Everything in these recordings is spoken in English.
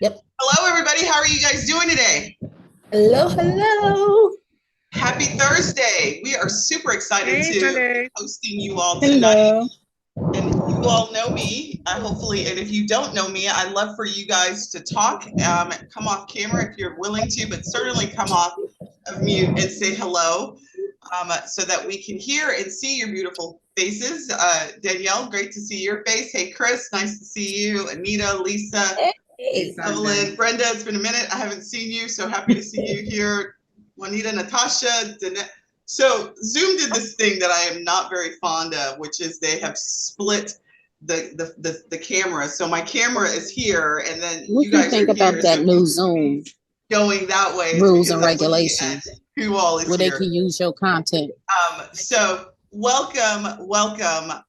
Yep. Hello, everybody. How are you guys doing today? Hello, hello. Happy Thursday. We are super excited Hey, to be Sunday. hosting you all tonight. Hello. And you all know me, hopefully. And if you don't know me, I'd love for you guys to talk. Come off camera if you're willing to, but certainly come off of mute and say hello so that we can hear and see your beautiful faces. Danielle, great to see your face. Hey, Chris, nice to see you. Anita, Lisa, Hey. Evelyn, Brenda, it's been a minute. I haven't seen you, so happy to see you here. Juanita, Natasha, Danette. So Zoom did this thing that I am not very fond of, which is they have split the camera. So my camera is here, and then What you you guys think are about here. that So new Zoom going that way is rules because and I'm looking at regulations who all is where they here. can use your content? So welcome.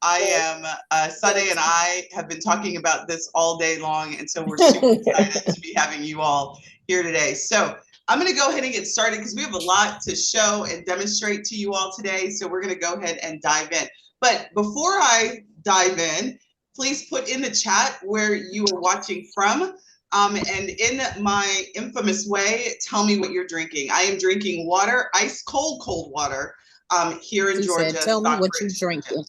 I am Sunday, and I have been talking about this all day long, and so we're super excited to be having you all here today. So I'm going to go ahead and get started because we have a lot to show and demonstrate to you all today. So we're going to go ahead and dive in. But before I dive in, please put in the chat where you are watching from. And in my infamous way, tell me what you're drinking. I am drinking water, ice cold water, here in She Georgia, said, "Tell me what you Stockbridge, Georgia. drinking."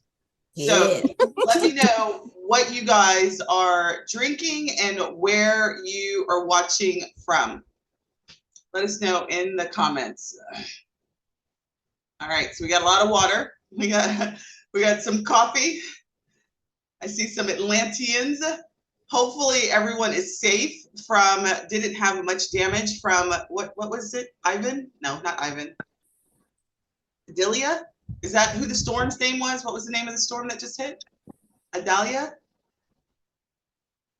So Yeah. let me know what you guys are drinking and where you are watching from. Let us know in the comments. All right, so we got a lot of water. We got some coffee. I see some Atlanteans. Hopefully everyone is safe from, didn't have much damage from, what was it? Ivan? No, not Ivan. Adelia? Is that who the storm's name was? What was the name of the storm that just hit? Adalia?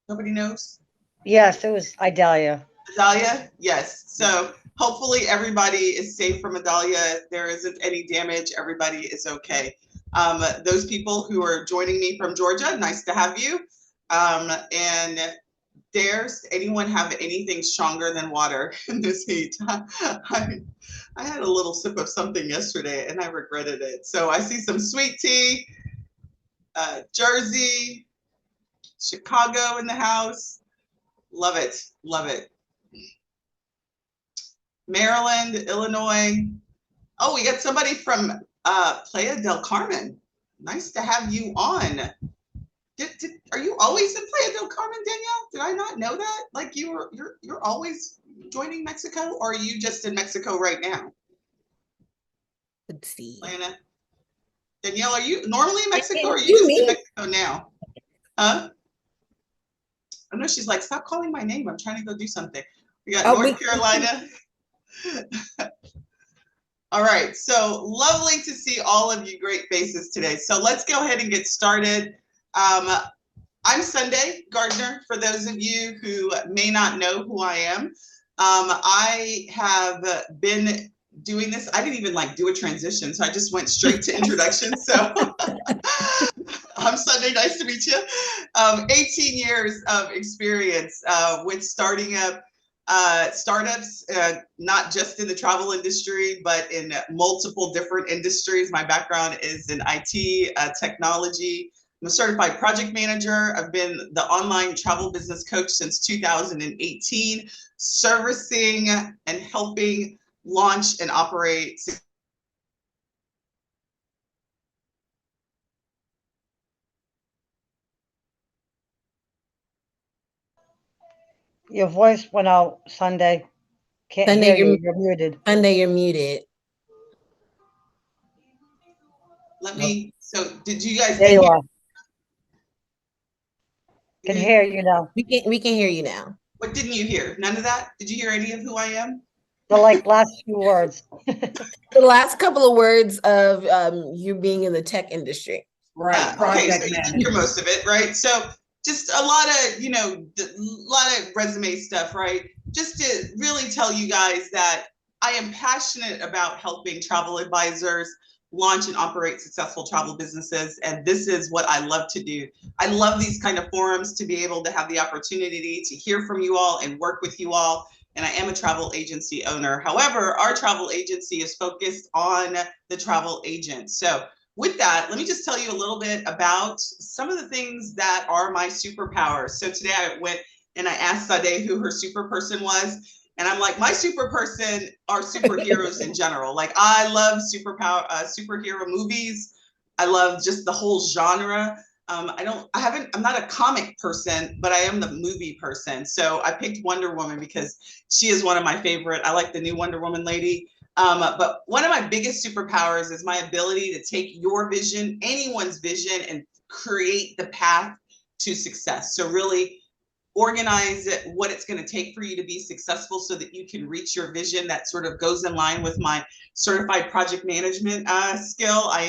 Nobody knows? Yes, it was Idalia. Adalia? Yes. So hopefully everybody is safe from Adalia. There isn't any damage. Everybody is okay. Those people who are joining me from Georgia, nice to have you. And dares anyone have anything stronger than water in this heat? I had a little sip of something yesterday and I regretted it. So I see some sweet tea, Jersey, Chicago in the house. Love it. Love it. Maryland, Illinois. Oh, we got somebody from Playa del Carmen. Nice to have you on. Are you always in Playa del Carmen, Danielle? Did I not know that? Like you're always joining Mexico, or are you just in Mexico right now? Let's see. Lana. Danielle, are you normally in Mexico, or are you You just in mean? Mexico now? Huh? I know she's like, stop calling my name. I'm trying to go do something. We got North Carolina. All right, so lovely to see all of you great faces today. So let's go ahead and get started. I'm Sunday Gardner, for those of you who may not know who I am. I have been doing this. I didn't even do a transition, so I just went straight to introduction. So I'm Sunday, nice to meet you. 18 years of experience with starting up startups, not just in the travel industry, but in multiple different industries. My background is in IT, technology. I'm a certified project manager. I've been the online travel business coach since 2018, servicing and helping launch and operate. Your voice went out, Sunday. Can't Sunday, hear you. You're muted. Sunday, you're muted. Let me, so did you guys There get you here? are. Can hear you now. We can hear you now. What didn't you hear? None of that? Did you hear any of who I am? The last few words. The last couple of words of you being in the tech industry. Right. Okay, so you did hear most of it, right? So just a lot of, lot of resume stuff, right? Just to really tell you guys that I am passionate about helping travel advisors launch and operate successful travel businesses. And this is what I love to do. I love these kind of forums to be able to have the opportunity to hear from you all and work with you all. And I am a travel agency owner. However, our travel agency is focused on the travel agent. So with that, let me just tell you a little bit about some of the things that are my superpowers. So today I went and I asked Sade who her super person was. And I'm like, my super person are superheroes in general. Like, I love superhero movies. I love just the whole genre. I'm not a comic person, but I am the movie person. So I picked Wonder Woman because she is one of my favorite. I like the new Wonder Woman lady. But one of my biggest superpowers is my ability to take your vision, anyone's vision, and create the path to success. So really organize what it's going to take for you to be successful so that you can reach your vision. That sort of goes in line with my certified project management skill. I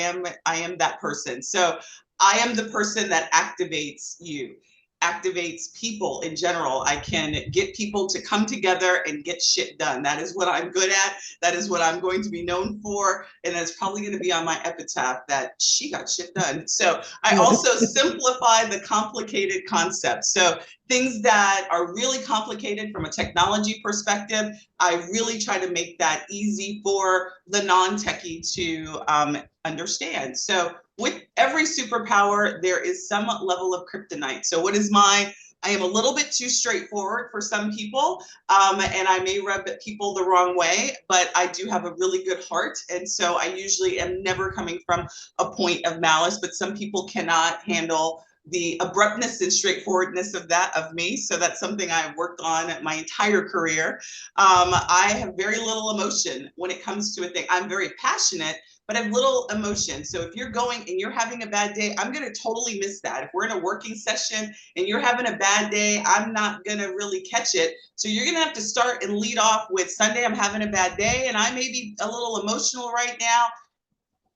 am that person. So I am the person that activates you, activates people in general. I can get people to come together and get shit done. That is what I'm good at. That is what I'm going to be known for. And that's probably going to be on my epitaph, that she got shit done. So I also simplify the complicated concepts. So things that are really complicated from a technology perspective, I really try to make that easy for the non-techie to understand. So with every superpower, there is some level of kryptonite. So what is mine? I am a little bit too straightforward for some people, and I may rub people the wrong way, but I do have a really good heart. And so I usually am never coming from a point of malice, but some people cannot handle the abruptness and straightforwardness of me. So that's something I've worked on my entire career. I have very little emotion when it comes to a thing. I'm very passionate, but I have little emotion. So if you're going and you're having a bad day, I'm going to totally miss that. If we're in a working session and you're having a bad day, I'm not going to really catch it. So you're going to have to start and lead off with, Sunday, I'm having a bad day and I may be a little emotional right now,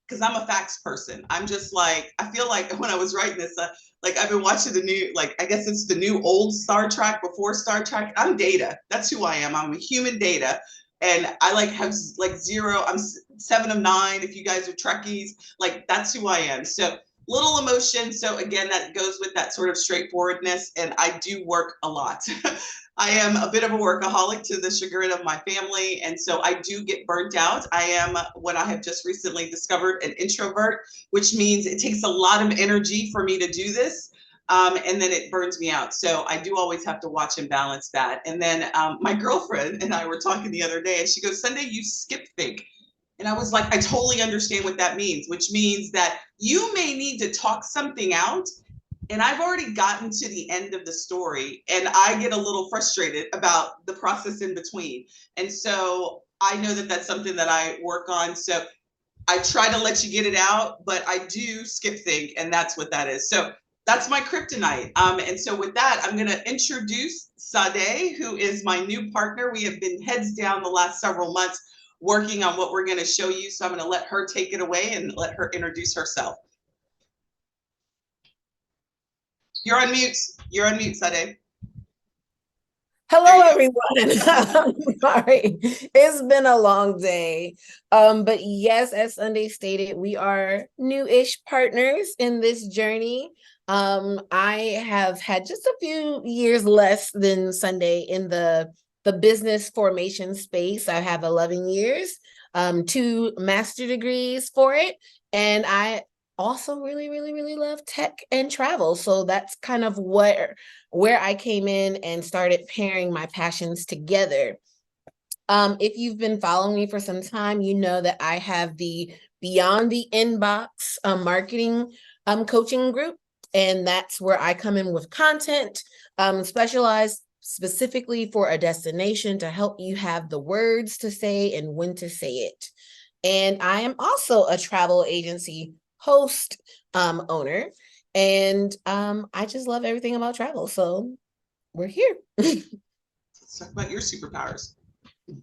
because I'm a facts person. I'm just like, I feel like when I was writing this, like I've been watching the new, like, I guess it's the new old Star Trek before Star Trek. I'm Data. That's who I am. I'm a human Data. And I like have like zero, I'm 7 of 9. If you guys are Trekkies, like that's who I am. So little emotion. So again, that goes with that sort of straightforwardness. And I do work a lot. I am a bit of a workaholic to the chagrin of my family. And so I do get burnt out. I am what I have just recently discovered, an introvert, which means it takes a lot of energy for me to do this. And then it burns me out. So I do always have to watch and balance that. And then my girlfriend and I were talking the other day and she goes, Sunday, you skip think. And I was like, I totally understand what that means, which means that you may need to talk something out. And I've already gotten to the end of the story and I get a little frustrated about the process in between. And so I know that that's something that I work on. So I try to let you get it out, but I do skip think, and that's what that is. So that's my kryptonite. And so with that, I'm going to introduce Sade, who is my new partner. We have been heads down the last several months working on what we're going to show you. So I'm going to let her take it away and let her introduce herself. You're on mute. You're on mute, Sade. Hello, everyone. I'm sorry. It's been a long day. But yes, as Sunday stated, we are new-ish partners in this journey. I have had just a few years less than Sunday in the business formation space. I have 11 years, 2 master degrees for it, and I also really love tech and travel. So that's kind of where I came in and started pairing my passions together. If you've been following me for some time, you know that I have the Beyond the Inbox marketing coaching group. And that's where I come in with content, specialized specifically for a destination to help you have the words to say and when to say it. And I am also a travel agency host, owner, and I just love everything about travel. So we're here. Let's talk about your superpowers.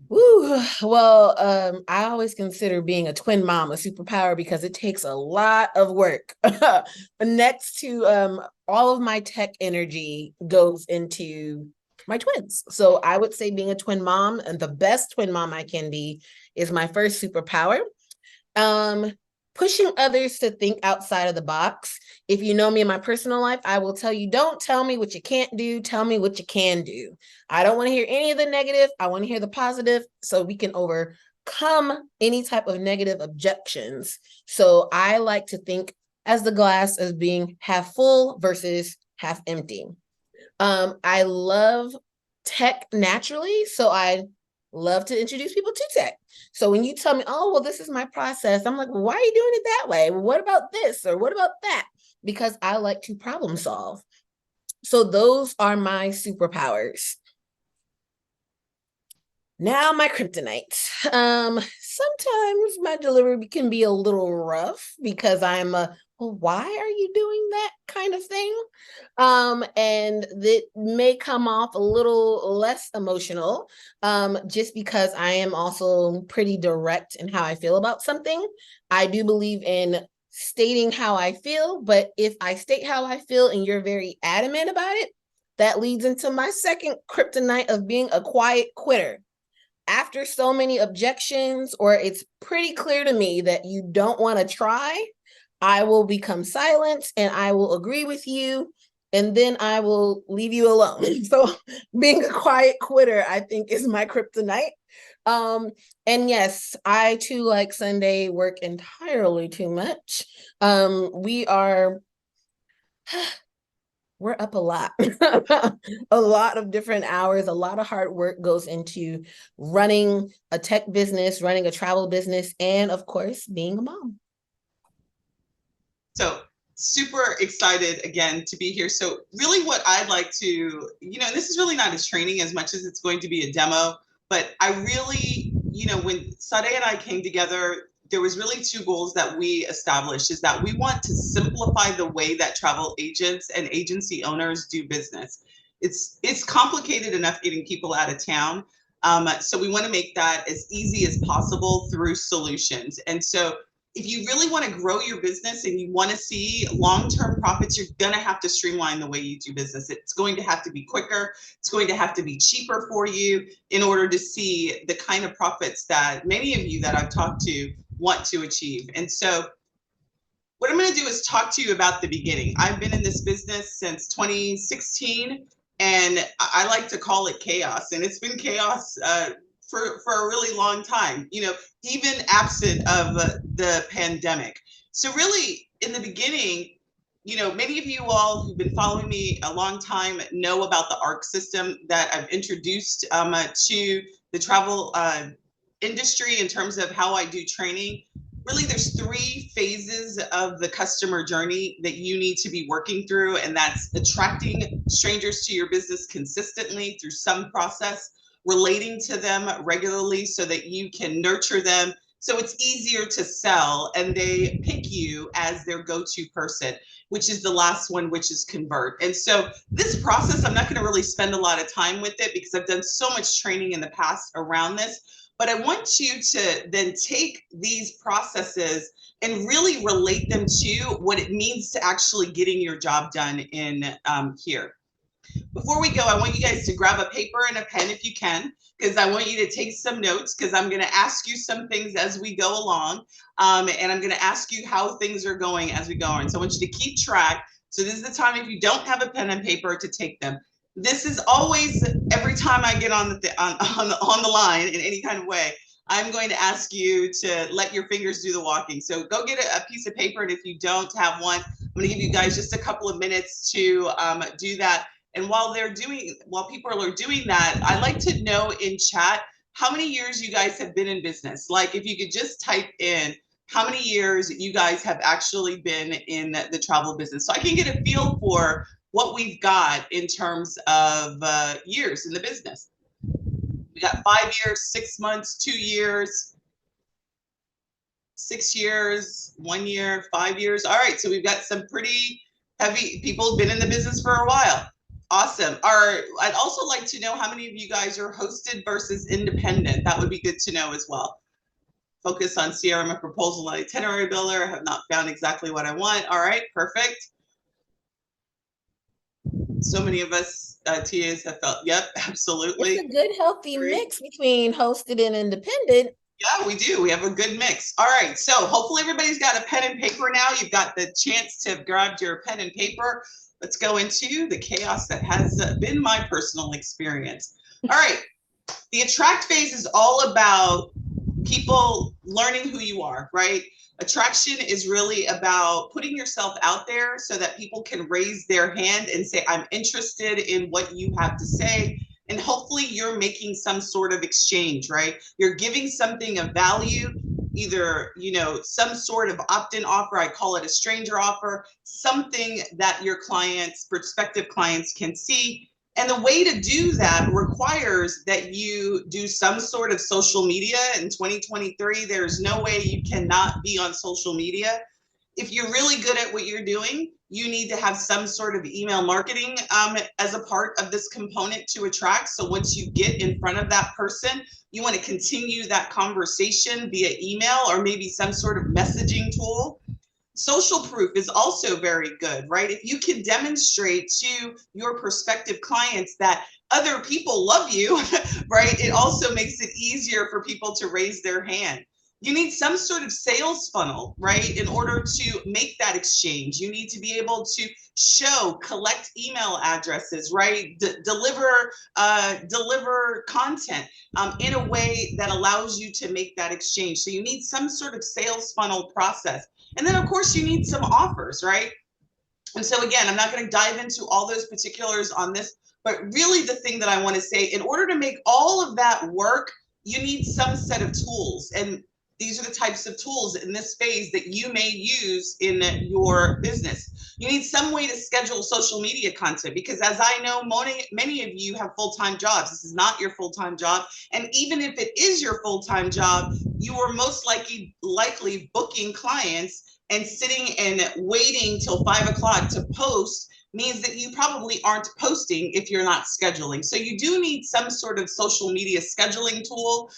Woo. Well, I always consider being a twin mom a superpower because it takes a lot of work. But next to all of my tech energy goes into my twins. So I would say being a twin mom, and the best twin mom I can be, is my first superpower. Pushing others to think outside of the box. If you know me in my personal life, I will tell you, don't tell me what you can't do, tell me what you can do. I don't want to hear any of the negative. I want to hear the positive so we can overcome any type of negative objections. So I like to think as the glass as being half full versus half empty. I love tech naturally, so I love to introduce people to tech. So when you tell me, oh, well, this is my process, I'm like, well, why are you doing it that way? Well, what about this or what about that? Because I like to problem solve. So those are my superpowers. Now my kryptonite. Sometimes my delivery can be a little rough because I'm a, well, why are you doing that kind of thing? And that may come off a little less emotional, just because I am also pretty direct in how I feel about something. I do believe in stating how I feel, but if I state how I feel and you're very adamant about it, that leads into my second kryptonite of being a quiet quitter. After so many objections, or it's pretty clear to me that you don't want to try, I will become silent and I will agree with you, and then I will leave you alone. So being a quiet quitter, I think, is my kryptonite. And yes, I too, like Sunday, work entirely too much. We are we're up a lot. A lot of different hours, a lot of hard work goes into running a tech business, running a travel business, and of course, being a mom. So super excited again to be here. So really what I'd like to, and this is really not a training as much as it's going to be a demo, but I really, when Sade and I came together, there was really two goals that we established, is that we want to simplify the way that travel agents and agency owners do business. It's complicated enough getting people out of town. So we want to make that as easy as possible through solutions. And so if you really want to grow your business and you want to see long-term profits, you're going to have to streamline the way you do business. It's going to have to be quicker. It's going to have to be cheaper for you in order to see the kind of profits that many of you that I've talked to want to achieve. And so what I'm going to do is talk to you about the beginning. I've been in this business since 2016, and I like to call it chaos. And it's been chaos for a really long time, even absent of the pandemic. So really, in the beginning, many of you all who've been following me a long time know about the ARC system that I've introduced to the travel industry in terms of how I do training. Really, there's 3 phases of the customer journey that you need to be working through, and that's attracting strangers to your business consistently through some process, relating to them regularly so that you can nurture them so it's easier to sell and they pick you as their go-to person, which is the last one, which is convert. And so this process, I'm not going to really spend a lot of time with it because I've done so much training in the past around this, but I want you to then take these processes and really relate them to what it means to actually getting your job done in here. Before we go, I want you guys to grab a paper and a pen if you can, because I want you to take some notes, because I'm going to ask you some things as we go along, and I'm going to ask you how things are going as we go on. So I want you to keep track. So this is the time, if you don't have a pen and paper, to take them. This is always, every time I get on the line in any kind of way, I'm going to ask you to let your fingers do the walking. So go get a piece of paper, and if you don't have one, I'm going to give you guys just a couple of minutes to do that. And while people are doing that, I'd like to know in chat how many years you guys have been in business. Like, if you could just type in how many years you guys have actually been in the travel business, so I can get a feel for what we've got in terms of years in the business. We got 5 years, 6 months, 2 years, 6 years, 1 year, 5 years. All right, so we've got some pretty heavy people who've been in the business for a while. Awesome. I'd also like to know how many of you guys are hosted versus independent. That would be good to know as well. Focus on CRM and proposal and itinerary builder. Have not found exactly what I want. All right, perfect. So many of us TAs have felt, yep, absolutely. It's a good, healthy mix between hosted and independent. Yeah, we do. We have a good mix. All right, so hopefully everybody's got a pen and paper now. You've got the chance to grab your pen and paper. Let's go into the chaos that has been my personal experience. All right, the attract phase is all about people learning who you are, right? Attraction is really about putting yourself out there so that people can raise their hand and say, I'm interested in what you have to say. And hopefully you're making some sort of exchange, right? You're giving something of value, either, some sort of opt-in offer. I call it a stranger offer, something that your clients, prospective clients, can see. And the way to do that requires that you do some sort of social media. In 2023, there's no way you cannot be on social media. If you're really good at what you're doing, you need to have some sort of email marketing as a part of this component to attract. So once you get in front of that person, you want to continue that conversation via email or maybe some sort of messaging tool. Social proof is also very good, right? If you can demonstrate to your prospective clients that other people love you, right? It also makes it easier for people to raise their hand. You need some sort of sales funnel, right? In order to make that exchange, you need to be able to collect email addresses, right? Deliver content in a way that allows you to make that exchange. So you need some sort of sales funnel process. And then of course you need some offers, right? And so again, I'm not going to dive into all those particulars on this, but really the thing that I want to say, in order to make all of that work, you need some set of tools. And these are the types of tools in this phase that you may use in your business. You need some way to schedule social media content, because as I know, many of you have full-time jobs. This is not your full-time job. And even if it is your full-time job, you are most likely booking clients and sitting and waiting till 5 o'clock to post means that you probably aren't posting if you're not scheduling. So you do need some sort of social media scheduling tool.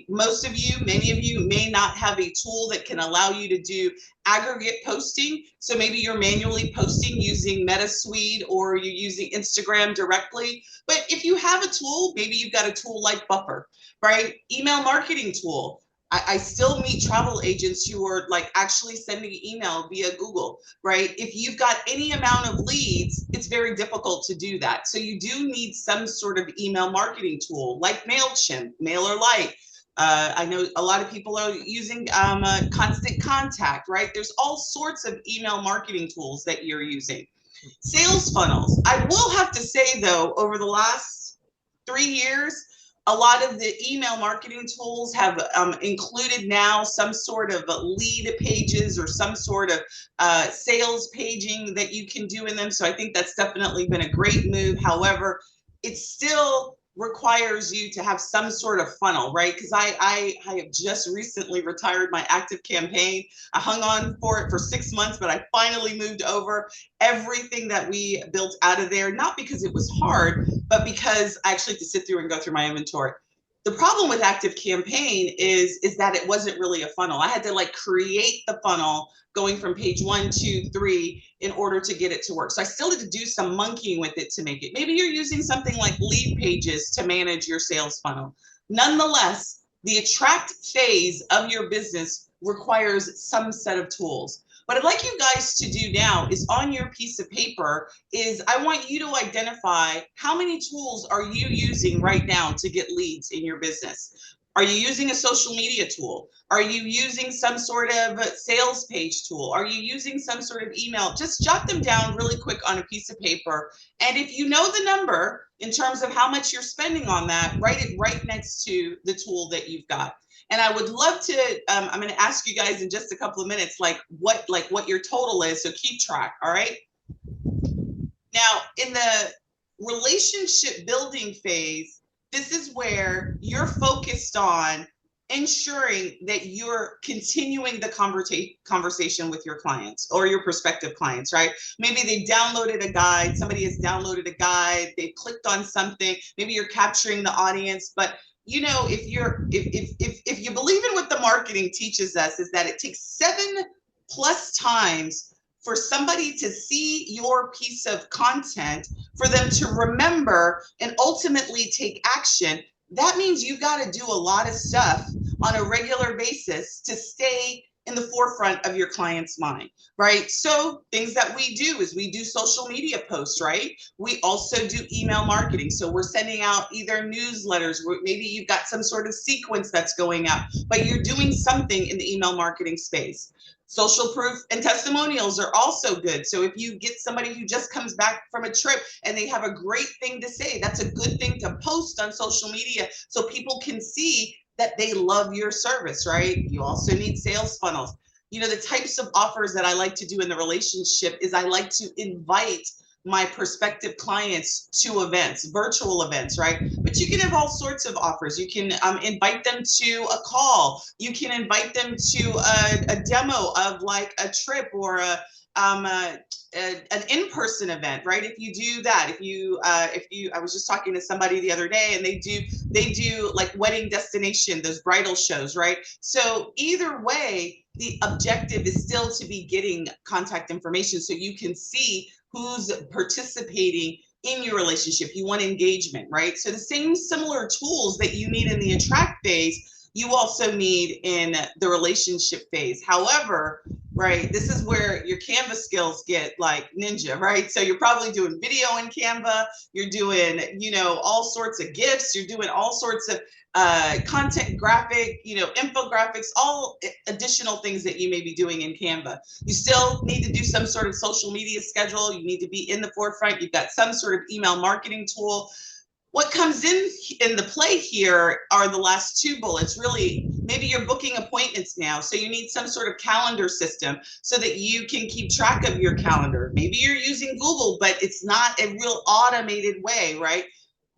Most of you, many of you may not have a tool that can allow you to do aggregate posting. So maybe you're manually posting using MetaSuite or you're using Instagram directly. But if you have a tool, maybe you've got a tool like Buffer, right? Email marketing tool. I still meet travel agents who are like actually sending email via Google, right? If you've got any amount of leads, it's very difficult to do that. So you do need some sort of email marketing tool like MailChimp, MailerLite. I know a lot of people are using Constant Contact, right? There's all sorts of email marketing tools that you're using. Sales funnels. I will have to say though, over the last 3 years, a lot of the email marketing tools have included now some sort of lead pages or some sort of sales paging that you can do in them. So I think that's definitely been a great move. However, it still requires you to have some sort of funnel, right? Because I have just recently retired my Active Campaign. I hung on for it for 6 months, but I finally moved over everything that we built out of there, not because it was hard, but because I actually had to sit through and go through my inventory. The problem with Active Campaign is that it wasn't really a funnel. I had to like create the funnel going from page 1, 2, 3 in order to get it to work. So I still had to do some monkeying with it to make it. Maybe you're using something like Leadpages to manage your sales funnel. Nonetheless, the attract phase of your business requires some set of tools. What I'd like you guys to do now is on your piece of paper is I want you to identify how many tools are you using right now to get leads in your business. Are you using a social media tool? Are you using some sort of sales page tool? Are you using some sort of email? Just jot them down really quick on a piece of paper. And if you know the number in terms of how much you're spending on that, write it right next to the tool that you've got. And I would love to, I'm going to ask you guys in just a couple of minutes, what your total is. So keep track. All right. Now in the relationship building phase, this is where you're focused on ensuring that you're continuing the conversation with your clients or your prospective clients, right? Maybe they've downloaded a guide, somebody has downloaded a guide, they've clicked on something, maybe you're capturing the audience, but you know, if you believe in what the marketing teaches us is that it takes 7+ times for somebody to see your piece of content, for them to remember and ultimately take action. That means you've got to do a lot of stuff on a regular basis to stay in the forefront of your client's mind, right? So things that we do is we do social media posts, right? We also do email marketing. So we're sending out either newsletters, maybe you've got some sort of sequence that's going out, but you're doing something in the email marketing space. Social proof and testimonials are also good. So if you get somebody who just comes back from a trip and they have a great thing to say, that's a good thing to post on social media so people can see that they love your service, right? You also need sales funnels. You know, the types of offers that I like to do in the relationship is I like to invite my prospective clients to events, virtual events, right? But you can have all sorts of offers. You can invite them to a call. You can invite them to a demo of like a trip or an in-person event, right? If you do that, I was just talking to somebody the other day, and they do like wedding destination, those bridal shows, right? So either way, the objective is still to be getting contact information so you can see who's participating in your relationship. You want engagement, right? So the same similar tools that you need in the attract phase, you also need in the relationship phase. However, right, this is where your Canva skills get like ninja, right? So you're probably doing video in Canva, you're doing, you know, all sorts of GIFs, you're doing all sorts of content, graphic, you know, infographics, all additional things that you may be doing in Canva. You still need to do some sort of social media schedule. You need to be in the forefront. You've got some sort of email marketing tool. What comes in the play here are the last two bullets. Really, maybe you're booking appointments now, so you need some sort of calendar system so that you can keep track of your calendar. Maybe you're using Google, but it's not a real automated way, right?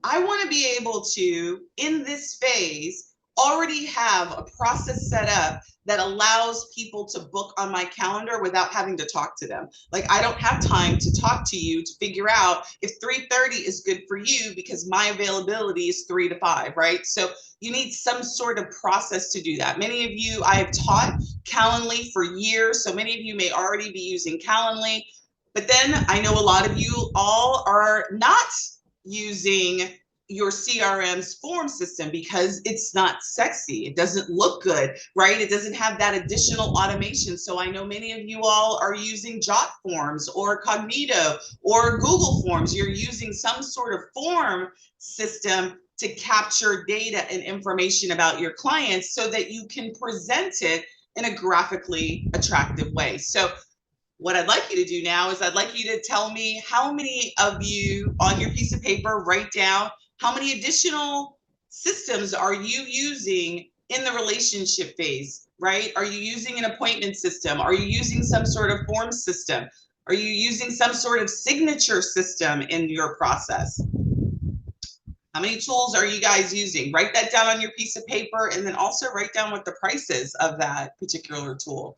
I want to be able to, in this phase, already have a process set up that allows people to book on my calendar without having to talk to them. Like, I don't have time to talk to you to figure out if 3:30 is good for you because my availability is 3 to 5, right? So you need some sort of process to do that. Many of you, I have taught Calendly for years, so many of you may already be using Calendly, but then I know a lot of you all are not using your CRM's form system because it's not sexy. It doesn't look good, right? It doesn't have that additional automation. So I know many of you all are using Jot Forms or Cognito or Google Forms. You're using some sort of form system to capture data and information about your clients so that you can present it in a graphically attractive way. So what I'd like you to do now is I'd like you to tell me how many of you on your piece of paper write down how many additional systems are you using in the relationship phase, right? Are you using an appointment system? Are you using some sort of form system? Are you using some sort of signature system in your process? How many tools are you guys using? Write that down on your piece of paper, and then also write down what the price is of that particular tool.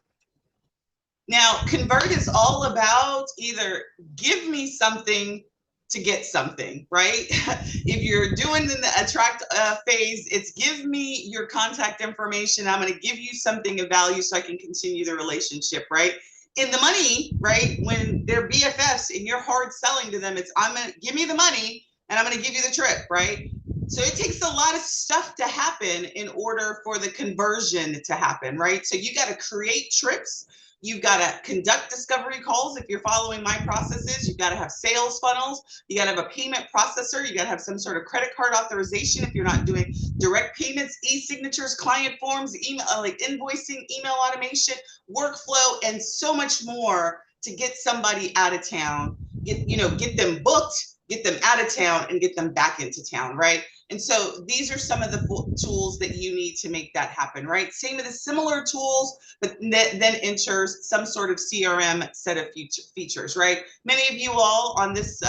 Now, Convert is all about either give me something to get something, right? If you're doing the attract phase, it's give me your contact information. I'm going to give you something of value so I can continue the relationship, right? In the money, right? When they're BFFs and you're hard selling to them, it's I'm going to give me the money and I'm going to give you the trip, right? So it takes a lot of stuff to happen in order for the conversion to happen, right? So you got to create trips. You've got to conduct discovery calls if you're following my processes. You've got to have sales funnels. You got to have a payment processor. You got to have some sort of credit card authorization if you're not doing direct payments, e-signatures, client forms, email, like invoicing, email automation, workflow, and so much more to get somebody out of town, get them booked, get them out of town, and get them back into town, right? And so these are some of the tools that you need to make that happen, right? Same with the similar tools, but then enters some sort of CRM set of features, right? Many of you all on this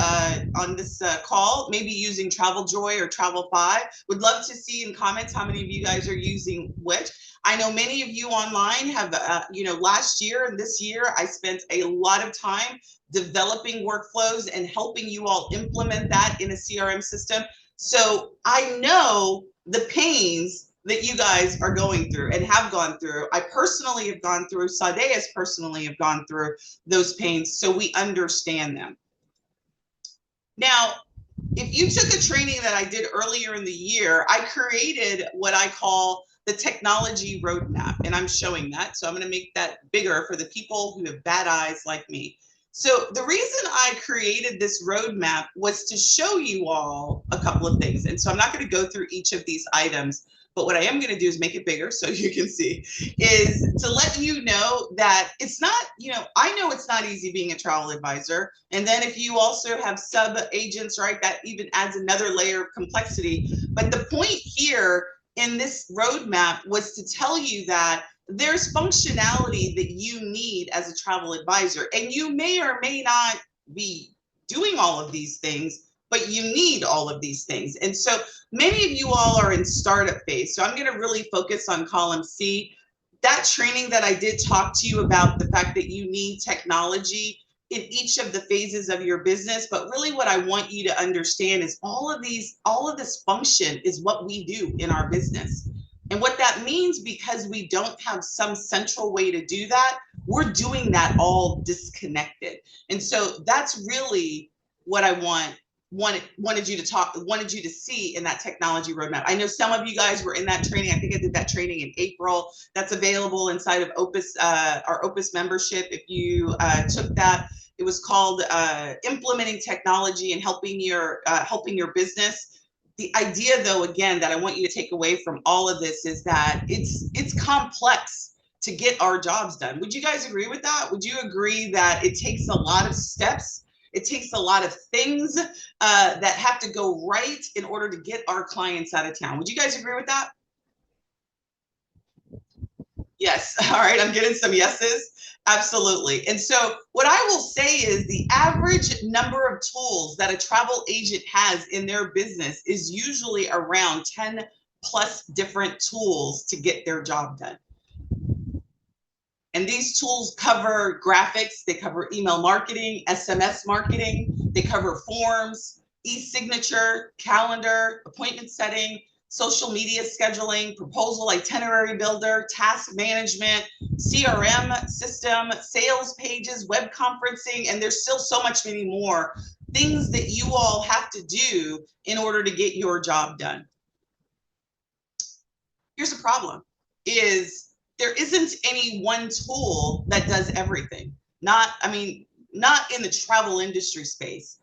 call may be using TravelJoy or Travel5. Would love to see in comments how many of you guys are using which. I know many of you online have, last year and this year, I spent a lot of time developing workflows and helping you all implement that in a CRM system. So I know the pains that you guys are going through and have gone through. I personally have gone through, Sade has personally have gone through those pains, so we understand them. Now, if you took a training that I did earlier in the year, I created what I call the technology roadmap, and I'm showing that. So I'm going to make that bigger for the people who have bad eyes like me. So the reason I created this roadmap was to show you all a couple of things. And so I'm not going to go through each of these items, but what I am going to do is make it bigger so you can see, is to let you know that it's not, I know it's not easy being a travel advisor. And then if you also have sub agents, right, that even adds another layer of complexity. But the point here in this roadmap was to tell you that there's functionality that you need as a travel advisor, and you may or may not be doing all of these things, but you need all of these things. And so many of you all are in startup phase. So I'm going to really focus on column C. That training that I did talk to you about, the fact that you need technology in each of the phases of your business. But really what I want you to understand is all of this function is what we do in our business. And what that means, because we don't have some central way to do that, we're doing that all disconnected. And so that's really what I wanted you to see in that technology roadmap. I know some of you guys were in that training. I think I did that training in April. That's available inside of Opus, our Opus membership. If you took that, it was called Implementing Technology and Helping Your Business. The idea, though, again, that I want you to take away from all of this is that it's complex to get our jobs done. Would you guys agree with that? Would you agree that it takes a lot of steps? It takes a lot of things that have to go right in order to get our clients out of town. Would you guys agree with that? Yes. All right. I'm getting some yeses. Absolutely. And so what I will say is the average number of tools that a travel agent has in their business is usually around 10 plus different tools to get their job done. And these tools cover graphics, they cover email marketing, SMS marketing, they cover forms, e-signature, calendar, appointment setting, social media scheduling, proposal itinerary builder, task management, CRM system, sales pages, web conferencing, and there's still so much many more things that you all have to do in order to get your job done. Here's the problem, is there isn't any one tool that does everything. Not in the travel industry space.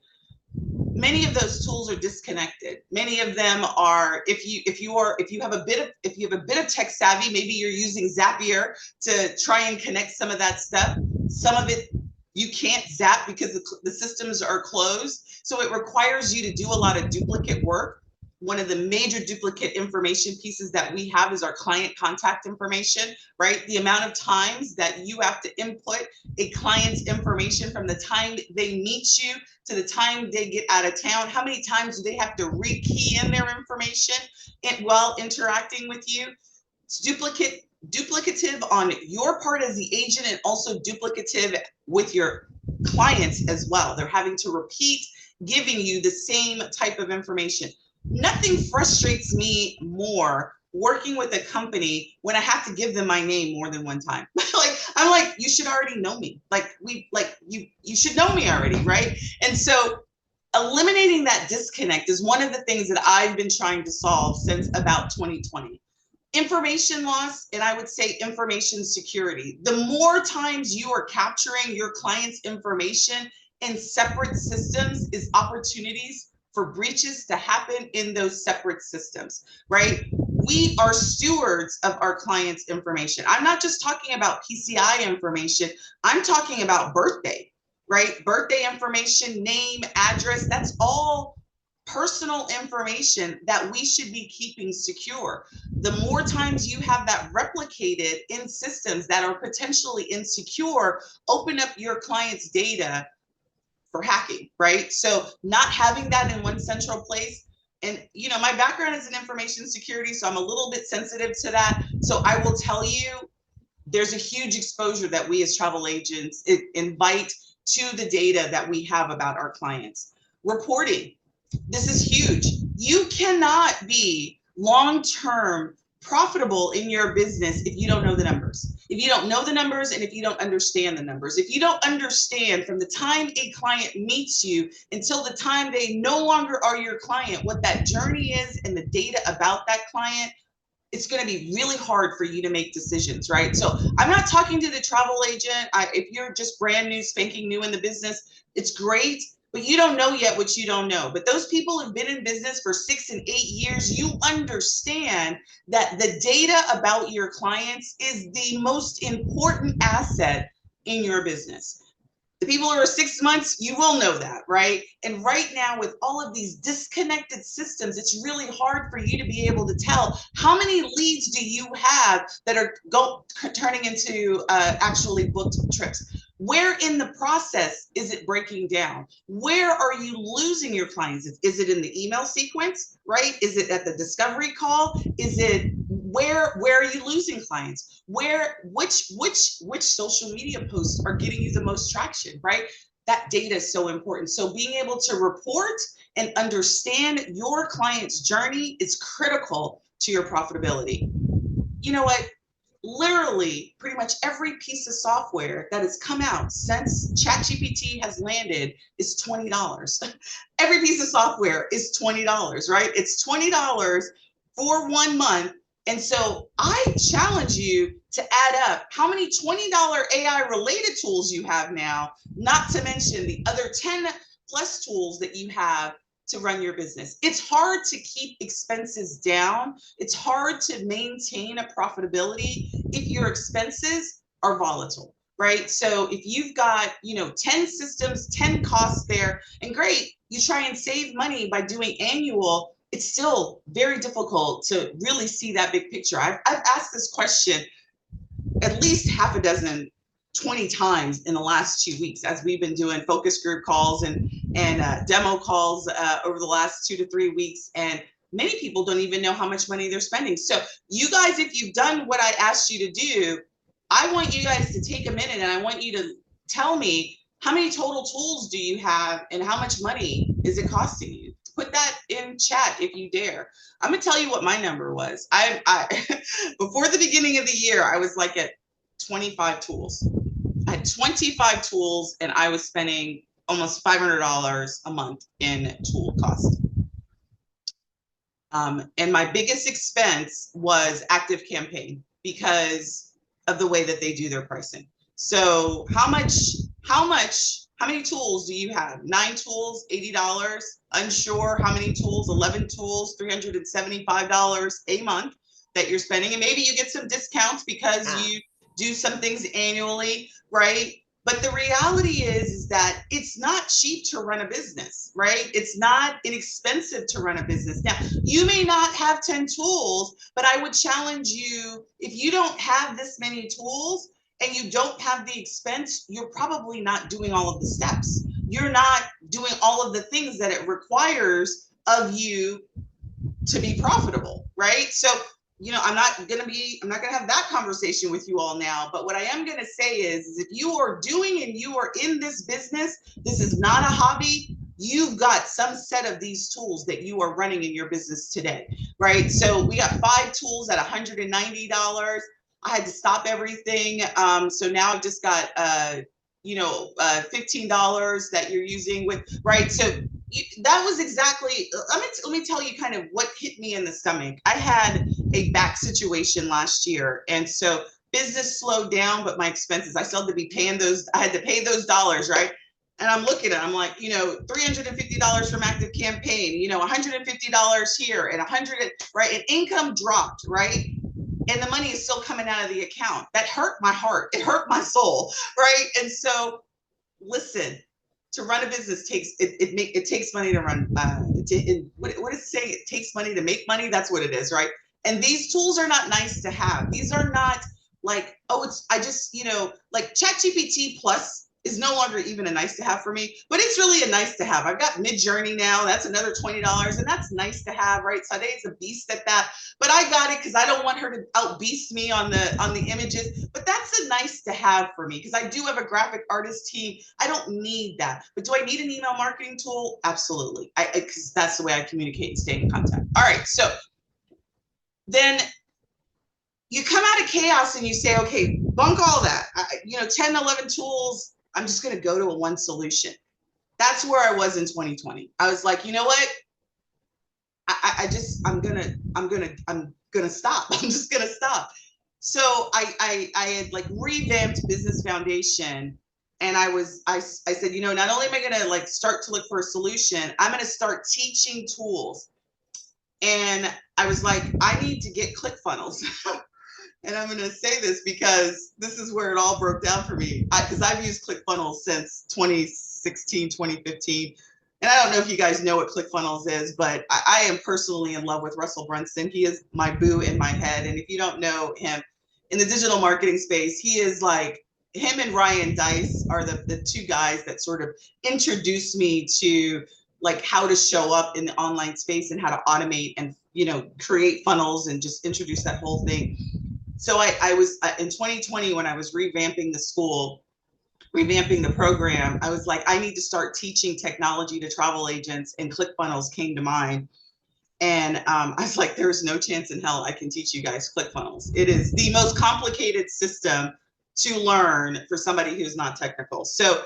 Many of those tools are disconnected. Many of them are, if you have a bit of tech savvy, maybe you're using Zapier to try and connect some of that stuff. Some of it you can't zap because the systems are closed. So it requires you to do a lot of duplicate work. One of the major duplicate information pieces that we have is our client contact information, right? The amount of times that you have to input a client's information from the time they meet you to the time they get out of town. How many times do they have to re-key in their information while interacting with you? It's duplicative on your part as the agent, and also duplicative with your clients as well. They're having to repeat giving you the same type of information. Nothing frustrates me more working with a company when I have to give them my name more than one time. I'm like, you should already know me. You should know me already, right? And so eliminating that disconnect is one of the things that I've been trying to solve since about 2020. Information loss, and I would say information security. The more times you are capturing your client's information in separate systems is opportunities for breaches to happen in those separate systems, right? We are stewards of our clients' information. I'm not just talking about PCI information. I'm talking about birthday, right? Birthday information, name, address, that's all personal information that we should be keeping secure. The more times you have that replicated in systems that are potentially insecure, open up your client's data for hacking, right? So not having that in one central place. And my background is in information security, so I'm a little bit sensitive to that. So I will tell you, there's a huge exposure that we as travel agents invite to the data that we have about our clients. Reporting, this is huge. You cannot be long-term profitable in your business if you don't know the numbers. If you don't know the numbers, and if you don't understand the numbers. If you don't understand from the time a client meets you until the time they no longer are your client, what that journey is and the data about that client, it's going to be really hard for you to make decisions, right? So I'm not talking to the travel agent. If you're just brand new, spanking new in the business, it's great, but you don't know yet what you don't know. But those people who've been in business for 6 and 8 years, you understand that the data about your clients is the most important asset in your business. The people who are 6 months, you will know that, right? And right now, with all of these disconnected systems, it's really hard for you to be able to tell how many leads do you have that are turning into actually booked trips. Where in the process is it breaking down? Where are you losing your clients? Is it in the email sequence, right? Is it at the discovery call? Is it where are you losing clients? Which social media posts are getting you the most traction, right? That data is so important. So being able to report and understand your client's journey is critical to your profitability. You know what? Literally, pretty much every piece of software that has come out since ChatGPT has landed is $20. Every piece of software is $20, right? It's $20 for 1 month. And so I challenge you to add up how many $20 AI related tools you have now, not to mention the other 10 plus tools that you have to run your business. It's hard to keep expenses down. It's hard to maintain a profitability if your expenses are volatile, right? So if you've got, 10 systems, 10 costs there, and great, you try and save money by doing annual, it's still very difficult to really see that big picture. I've asked this question at least half a dozen, 20 times in the last 2 weeks as we've been doing focus group calls and demo calls over the last 2 to 3 weeks. And many people don't even know how much money they're spending. So you guys, if you've done what I asked you to do, I want you guys to take a minute and I want you to tell me how many total tools do you have and how much money is it costing you? Put that in chat if you dare. I'm gonna tell you what my number was. I before the beginning of the year, I was like at 25 tools. I had 25 tools and I was spending almost $500 a month in tool cost. And my biggest expense was ActiveCampaign because of the way that they do their pricing. So how many tools do you have? 9 tools, $80. Unsure how many tools? 11 tools, $375 a month that you're spending. And maybe you get some discounts because you do some things annually, right? But the reality is that it's not cheap to run a business, right? It's not inexpensive to run a business. Now, you may not have 10 tools, but I would challenge you, if you don't have this many tools and you don't have the expense, you're probably not doing all of the steps. You're not doing all of the things that it requires of you to be profitable, right? So, I'm not gonna have that conversation with you all now, but what I am gonna say is if you are doing and you are in this business, this is not a hobby, you've got some set of these tools that you are running in your business today, right? So we got 5 tools at $190. I had to stop everything. So now I've just got, $15 that you're using with, right? So that was exactly, let me tell you kind of what hit me in the stomach. I had a back situation last year. And so business slowed down, but my expenses, I still had to be paying those, I had to pay those dollars, right? And I'm looking at it, I'm like, $350 from ActiveCampaign, $150 here and 100, right? And income dropped, right? And the money is still coming out of the account. That hurt my heart. It hurt my soul, right? And so, listen, to run a business it takes money to run. What does it say? It takes money to make money. That's what it is, right? And these tools are not nice to have. These are not like, like ChatGPT Plus is no longer even a nice to have for me, but it's really a nice to have. I've got Midjourney now. That's another $20, and that's nice to have, right? Sade is a beast at that, but I got it because I don't want her to outbeast me on the images. But that's a nice to have for me because I do have a graphic artist team. I don't need that, but do I need an email marketing tool? Absolutely, because that's the way I communicate and stay in contact. All right, so then you come out of chaos and you say, okay, bunk all that. 10, 11 tools. I'm just going to go to a one solution. That's where I was in 2020. I was like, you know what? I'm gonna stop. I'm just gonna stop. So I had like revamped Business Foundation, and I said, you know, not only am I gonna like start to look for a solution, I'm gonna start teaching tools. And I was like, I need to get ClickFunnels. And I'm gonna say this because this is where it all broke down for me. Because I've used ClickFunnels since 2016, 2015. And I don't know if you guys know what ClickFunnels is, but I am personally in love with Russell Brunson. He is my boo in my head. And if you don't know him in the digital marketing space, he is like, him and Ryan Deiss are the two guys that sort of introduced me to like how to show up in the online space and how to automate and, you know, create funnels and just introduce that whole thing. So I was in 2020 when I was revamping the school, revamping the program, I was like, I need to start teaching technology to travel agents, and ClickFunnels came to mind. And I was like, there's no chance in hell I can teach you guys ClickFunnels. It is the most complicated system to learn for somebody who's not technical. So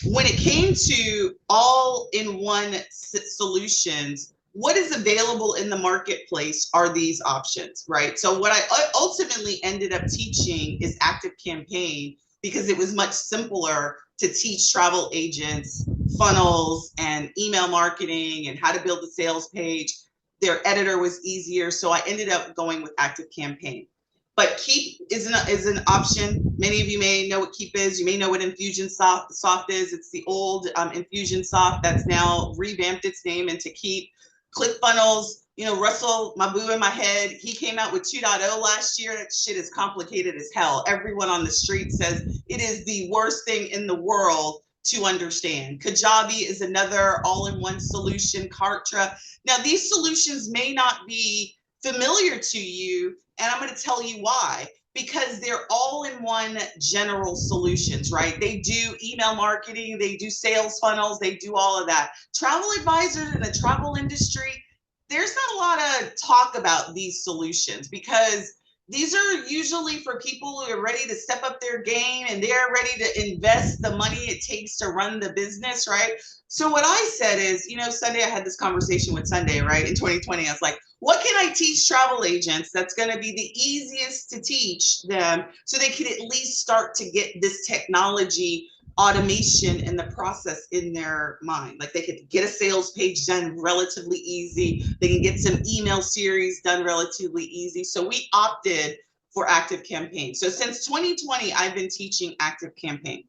when it came to all-in-one solutions, what is available in the marketplace are these options, right? So what I ultimately ended up teaching is ActiveCampaign, because it was much simpler to teach travel agents funnels and email marketing and how to build a sales page. Their editor was easier, so I ended up going with ActiveCampaign. But Keap is an option. Many of you may know what Keap is. You may know what Infusionsoft is. It's the old Infusionsoft that's now revamped its name into Keap. ClickFunnels, you know, Russell, my boo in my head, he came out with 2.0 last year. That shit is complicated as hell. Everyone on the street says it is the worst thing in the world to understand. Kajabi is another all-in-one solution, Kartra. Now, these solutions may not be familiar to you, and I'm going to tell you why. Because they're all-in-one general solutions, right? They do email marketing, they do sales funnels, they do all of that. Travel advisors in the travel industry, there's not a lot of talk about these solutions, because these are usually for people who are ready to step up their game and they're ready to invest the money it takes to run the business, right? So what I said is, you know, Sunday, I had this conversation with Sunday, right? In 2020, I was like, what can I teach travel agents that's going to be the easiest to teach them so they can at least start to get this technology automation in the process in their mind? Like they could get a sales page done relatively easy. They can get some email series done relatively easy. So we opted for ActiveCampaign. So since 2020, I've been teaching ActiveCampaign.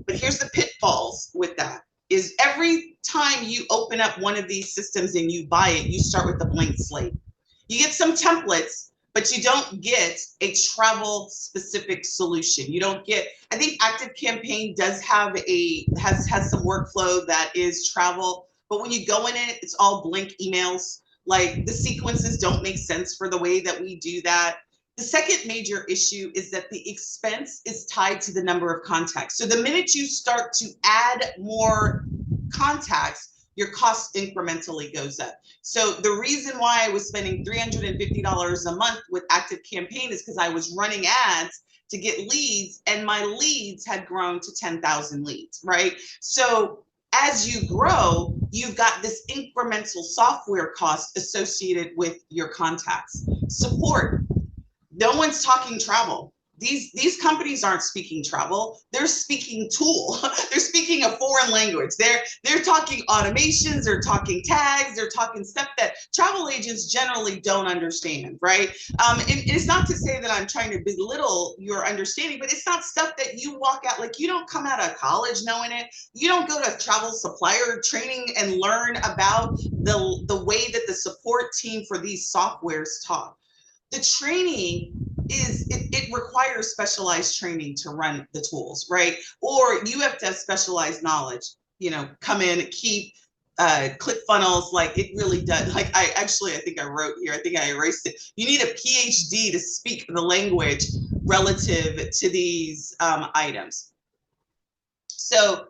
But here's the pitfalls with that. Is every time you open up one of these systems and you buy it, you start with a blank slate. You get some templates, but you don't get a travel specific solution. You don't get, I think ActiveCampaign does have has some workflow that is travel, but when you go in it, it's all blank emails. Like the sequences don't make sense for the way that we do that. The second major issue is that the expense is tied to the number of contacts. So the minute you start to add more contacts, your cost incrementally goes up. So the reason why I was spending $350 a month with ActiveCampaign is because I was running ads to get leads, and my leads had grown to 10,000 leads, right? So as you grow, you've got this incremental software cost associated with your contacts. Support. No one's talking travel. These companies aren't speaking travel. They're speaking tool. They're speaking a foreign language. They're talking automations. They're talking tags. They're talking stuff that travel agents generally don't understand, right? And it's not to say that I'm trying to belittle your understanding, but it's not stuff that you walk out, like you don't come out of college knowing it. You don't go to travel supplier training and learn about the way that the support team for these softwares talk. The training is, it requires specialized training to run the tools, right? Or you have to have specialized knowledge, you know, come in, Keap, ClickFunnels, like it really does. Like I think I wrote here, I think I erased it. You need a PhD to speak the language relative to these items. So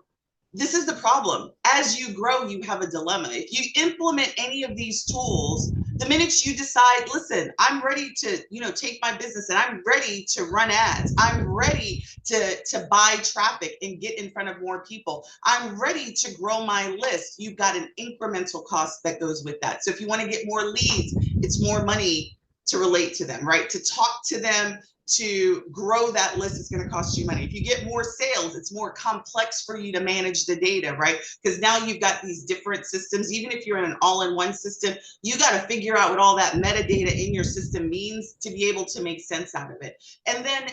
this is the problem. As you grow, you have a dilemma. If you implement any of these tools, the minute you decide, listen, I'm ready to, take my business and I'm ready to run ads. I'm ready to buy traffic and get in front of more people. I'm ready to grow my list. You've got an incremental cost that goes with that. So if you want to get more leads, it's more money to relate to them, right? To talk to them, to grow that list is going to cost you money. If you get more sales, it's more complex for you to manage the data, right? Because now you've got these different systems. Even if you're in an all-in-one system, you got to figure out what all that metadata in your system means to be able to make sense out of it. And then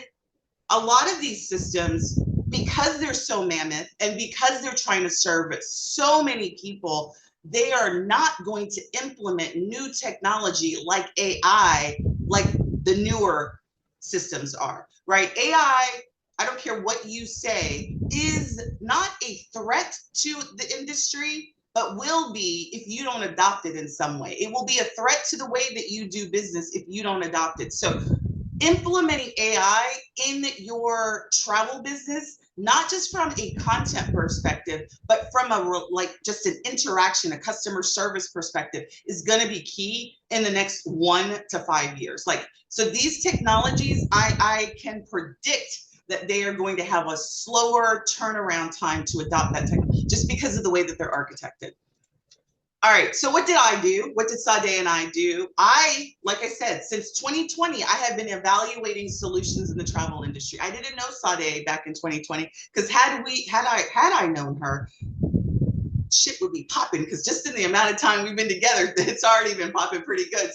a lot of these systems, because they're so mammoth and because they're trying to serve so many people, they are not going to implement new technology like AI, like the newer systems are, right? AI, I don't care what you say, is not a threat to the industry, but will be if you don't adopt it in some way. It will be a threat to the way that you do business if you don't adopt it. So implementing AI in your travel business, not just from a content perspective, but from just an interaction, a customer service perspective, is going to be key in the next 1 to 5 years. So these technologies, I can predict that they are going to have a slower turnaround time to adopt that technology just because of the way that they're architected. All right, so what did I do? What did Sade and I do? Like I said, since 2020, I have been evaluating solutions in the travel industry. I didn't know Sade back in 2020 because had I known her, shit would be popping, because just in the amount of time we've been together, it's already been popping pretty good.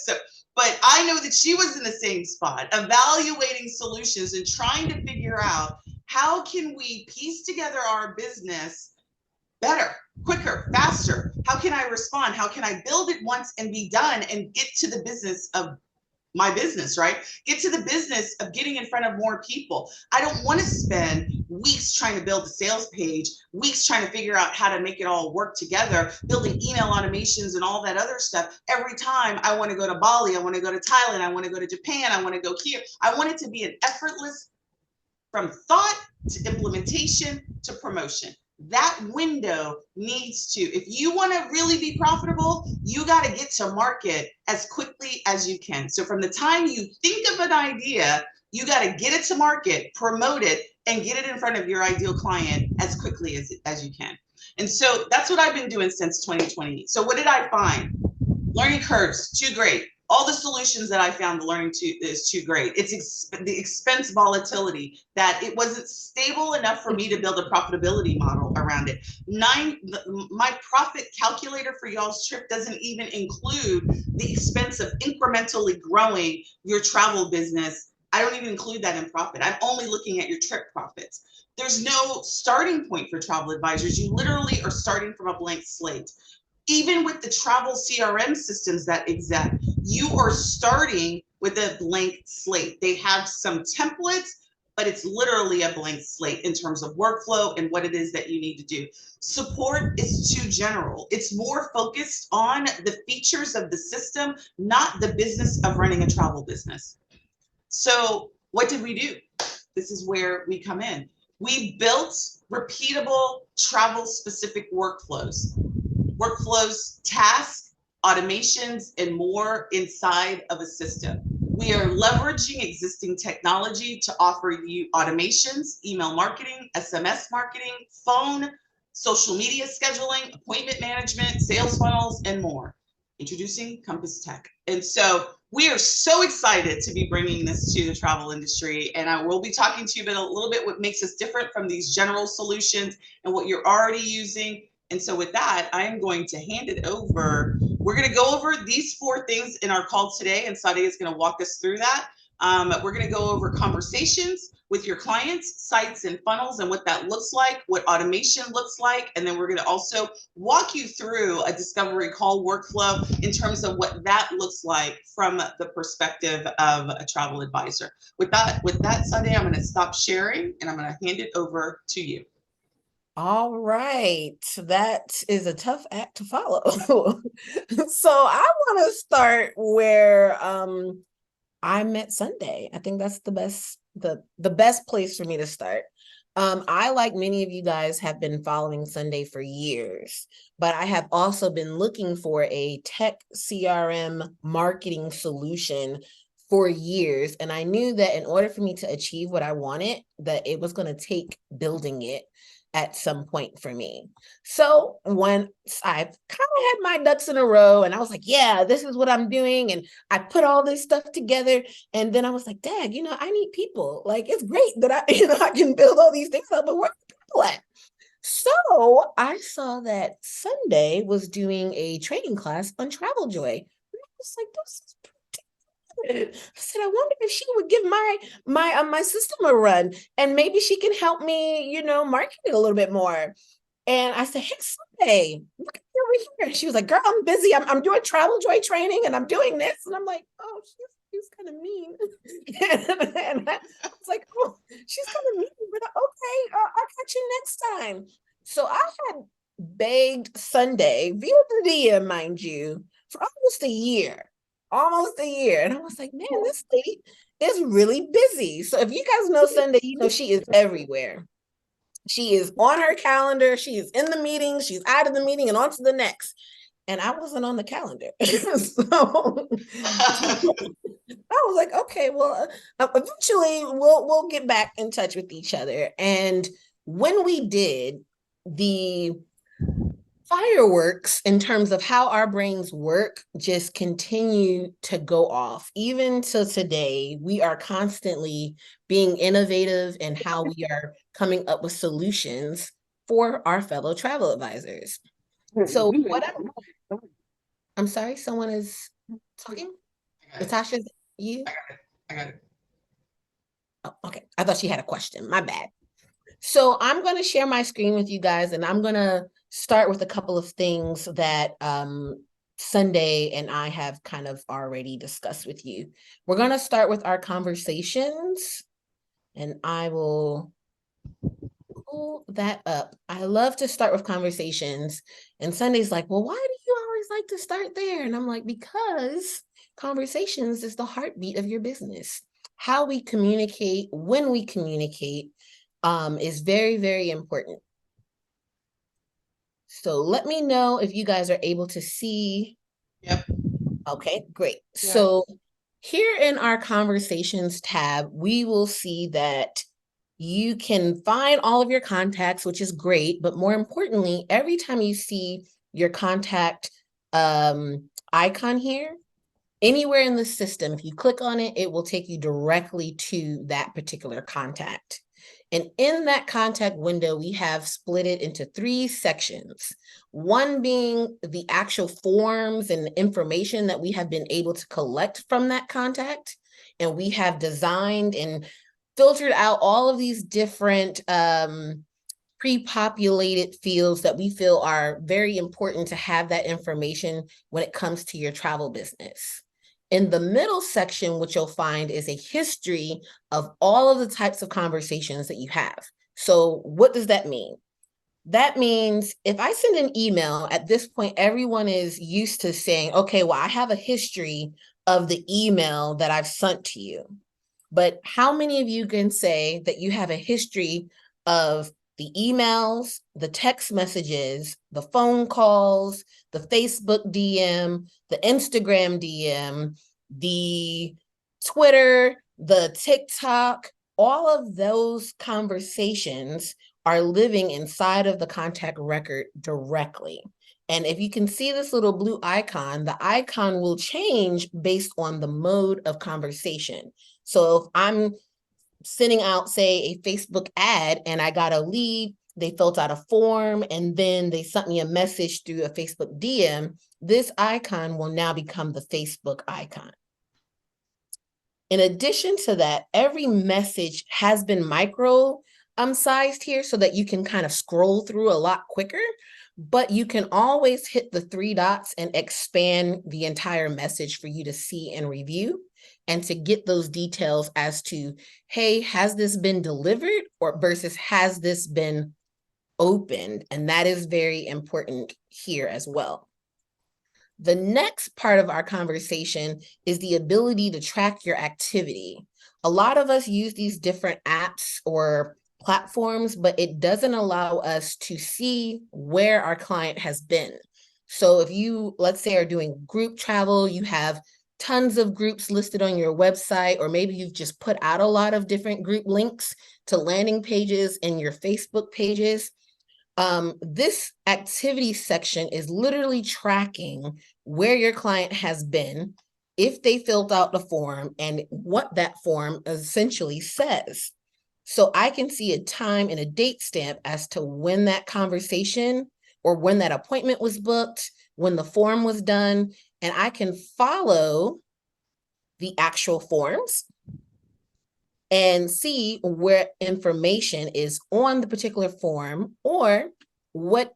But I know that she was in the same spot, evaluating solutions and trying to figure out how can we piece together our business better, quicker, faster. How can I respond? How can I build it once and be done and get to the business of my business, right? Get to the business of getting in front of more people. I don't want to spend weeks trying to build a sales page, weeks trying to figure out how to make it all work together, building email automations and all that other stuff. Every time I want to go to Bali, I want to go to Thailand, I want to go to Japan, I want to go here. I want it to be an effortless, from thought to implementation to promotion. That window needs to, if you want to really be profitable, you got to get to market as quickly as you can. So from the time you think of an idea, you got to get it to market, promote it, and get it in front of your ideal client as quickly as you can. And so that's what I've been doing since 2020. So what did I find? Learning curves, too great. All the solutions that I found, the learning is too great. It's the expense volatility, that it wasn't stable enough for me to build a profitability model around it. My profit calculator for y'all's trip doesn't even include the expense of incrementally growing your travel business. I don't even include that in profit. I'm only looking at your trip profits. There's no starting point for travel advisors. You literally are starting from a blank slate. Even with the travel CRM systems that exist, you are starting with a blank slate. They have some templates, but it's literally a blank slate in terms of workflow and what it is that you need to do. Support is too general. It's more focused on the features of the system, not the business of running a travel business. So what did we do? This is where we come in. We built repeatable travel-specific workflows, tasks, automations, and more inside of a system. We are leveraging existing technology to offer you automations, email marketing, SMS marketing, phone, social media scheduling, appointment management, sales funnels, and more. Introducing Compass Tech. And so we are so excited to be bringing this to the travel industry. And I will be talking to you about a little bit what makes us different from these general solutions and what you're already using. And so with that, I am going to hand it over. We're going to go over these 4 things in our call today, and Sade is going to walk us through that. We're going to go over conversations with your clients, sites, and funnels, and what that looks like, what automation looks like. And then we're going to also walk you through a discovery call workflow in terms of what that looks like from the perspective of a travel advisor. With that, Sade, I'm going to stop sharing, and I'm going to hand it over to you. All right, that is a tough act to follow. So I want to start where I met Sunday. I think that's the best place for me to start. I, like many of you guys, have been following Sunday for years, but I have also been looking for a tech CRM marketing solution for years. And I knew that in order for me to achieve what I wanted, that it was going to take building it at some point for me. So once I've kind of had my ducks in a row and I was like, yeah, this is what I'm doing. And I put all this stuff together. And then I was like, Dad, I need people. Like, it's great that I can build all these things up, but where are the people at? So I saw that Sunday was doing a training class on Travel Joy. And I was like, this is pretty good. I said, I wonder if she would give my system a run, and maybe she can help me, market it a little bit more. And I said, hey, Sunday, look at me over here. And she was like, girl, I'm busy. I'm doing Travel Joy training and I'm doing this. And I'm like, oh, she's kind of mean. and I was like, oh, she's kind of mean, but okay, I'll catch you next time. So I had begged Sunday via the DM, mind you, for almost a year. And I was like, man, this lady is really busy. So if you guys know Sunday, she is everywhere. She is on her calendar. She is in the meeting. She's out of the meeting and on to the next. And I wasn't on the calendar. So I was like, okay, well, eventually we'll get back in touch with each other. And when we did, the fireworks in terms of how our brains work just continue to go off. Even to today, we are constantly being innovative in how we are coming up with solutions for our fellow travel advisors. So I'm sorry, someone is talking. Natasha, you? I got it. Oh, okay. I thought she had a question. My bad. So I'm going to share my screen with you guys, and I'm going to start with a couple of things that Sunday and I have kind of already discussed with you. We're going to start with our conversations, and I will pull that up. I love to start with conversations, and Sunday's like, well, why do you always like to start there? And I'm like, because conversations is the heartbeat of your business. How we communicate, when we communicate, is very, very important. So let me know if you guys are able to see. Yep. Okay, great. Yeah. So here in our conversations tab, we will see that you can find all of your contacts, which is great. But more importantly, every time you see your contact icon here, anywhere in the system, if you click on it, it will take you directly to that particular contact. And in that contact window, we have split it into 3 sections. One being the actual forms and information that we have been able to collect from that contact. And we have designed and filtered out all of these different pre-populated fields that we feel are very important to have that information when it comes to your travel business. In the middle section, what you'll find is a history of all of the types of conversations that you have. So what does that mean? That means if I send an email, at this point, everyone is used to saying, okay, well, I have a history of the email that I've sent to you. But how many of you can say that you have a history of the emails, the text messages, the phone calls, the Facebook DM, the Instagram DM, the Twitter, the TikTok? All of those conversations are living inside of the contact record directly. And if you can see this little blue icon, the icon will change based on the mode of conversation. So if I'm sending out, say, a Facebook ad and I got a lead, they filled out a form, and then they sent me a message through a Facebook DM, this icon will now become the Facebook icon. In addition to that, every message has been micro sized here so that you can kind of scroll through a lot quicker, but you can always hit the 3 dots and expand the entire message for you to see and review and to get those details as to, hey, has this been delivered or versus has this been opened? And that is very important here as well. The next part of our conversation is the ability to track your activity. A lot of us use these different apps or platforms, but it doesn't allow us to see where our client has been. So if you, let's say, are doing group travel, you have tons of groups listed on your website, or maybe you've just put out a lot of different group links to landing pages in your Facebook pages. This activity section is literally tracking where your client has been, if they filled out the form, and what that form essentially says. So I can see a time and a date stamp as to when that conversation or when that appointment was booked, when the form was done, and I can follow the actual forms and see where information is on the particular form, or what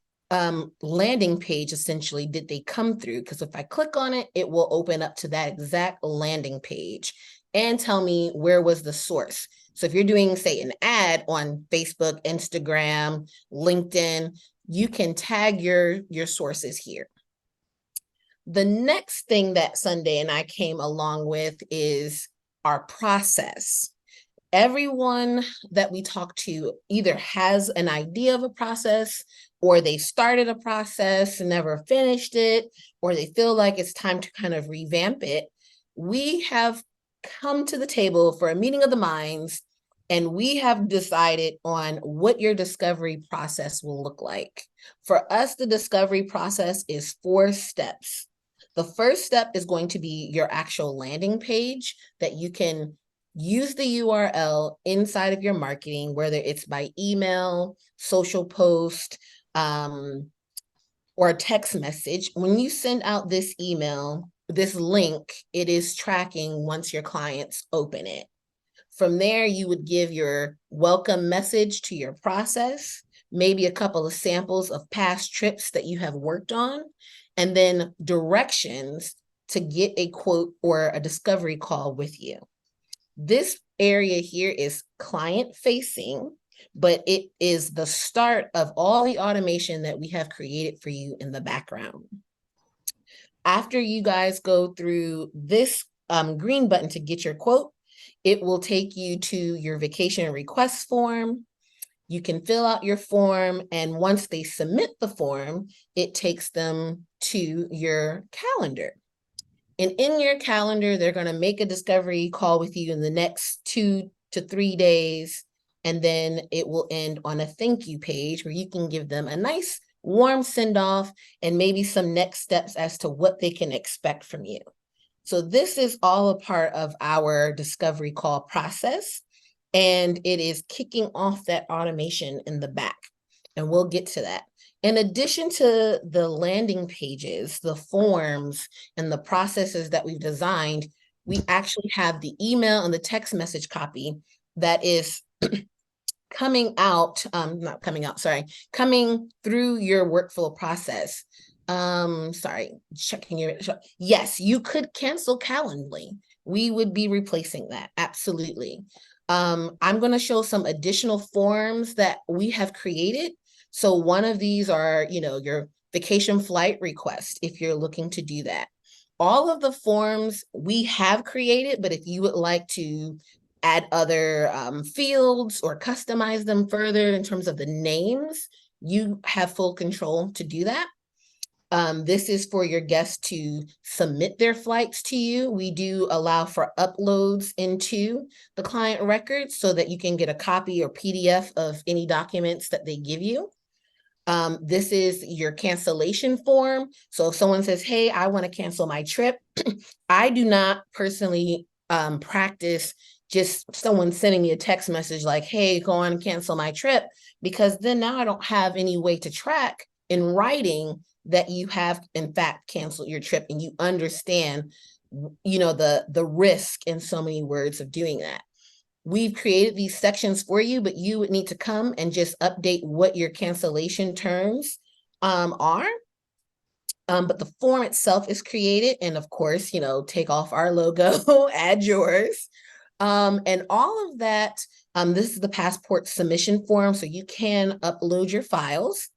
landing page essentially did they come through. Because if I click on it, it will open up to that exact landing page and tell me where was the source. So if you're doing, say, an ad on Facebook, Instagram, LinkedIn, you can tag your sources here. The next thing that Sunday and I came along with is our process. Everyone that we talk to either has an idea of a process, or they started a process and never finished it, or they feel like it's time to kind of revamp it. We have come to the table for a meeting of the minds, and we have decided on what your discovery process will look like. For us, the discovery process is 4 steps. The first step is going to be your actual landing page that you can use the URL inside of your marketing, whether it's by email, social post, or a text message. When you send out this email, this link, it is tracking once your clients open it. From there, you would give your welcome message to your process, maybe a couple of samples of past trips that you have worked on, and then directions to get a quote or a discovery call with you. This area here is client facing, but it is the start of all the automation that we have created for you in the background. After you guys go through this green button to get your quote, it will take you to your vacation request form. You can fill out your form, and once they submit the form, it takes them to your calendar. And in your calendar, they're going to make a discovery call with you in the next 2 to 3 days. And then it will end on a thank you page where you can give them a nice warm send off and maybe some next steps as to what they can expect from you. So this is all a part of our discovery call process, and it is kicking off that automation in the back. And we'll get to that. In addition to the landing pages, the forms, and the processes that we've designed, we actually have the email and the text message copy that is coming through your workflow process. Yes, you could cancel Calendly. We would be replacing that, absolutely. I'm going to show some additional forms that we have created. So one of these are, your vacation flight request, if you're looking to do that. All of the forms we have created, but if you would like to add other fields or customize them further in terms of the names, you have full control to do that. This is for your guests to submit their flights to you. We do allow for uploads into the client records so that you can get a copy or PDF of any documents that they give you. This is your cancellation form. So if someone says, hey, I want to cancel my trip, I do not personally practice just someone sending me a text message like, hey, go on and cancel my trip, because then now I don't have any way to track in writing that you have in fact canceled your trip, and you understand, the risk in so many words of doing that. We've created these sections for you, but you would need to come and just update what your cancellation terms are. But the form itself is created, and of course, take off our logo, add yours. And all of that, this is the passport submission form, so you can upload your files.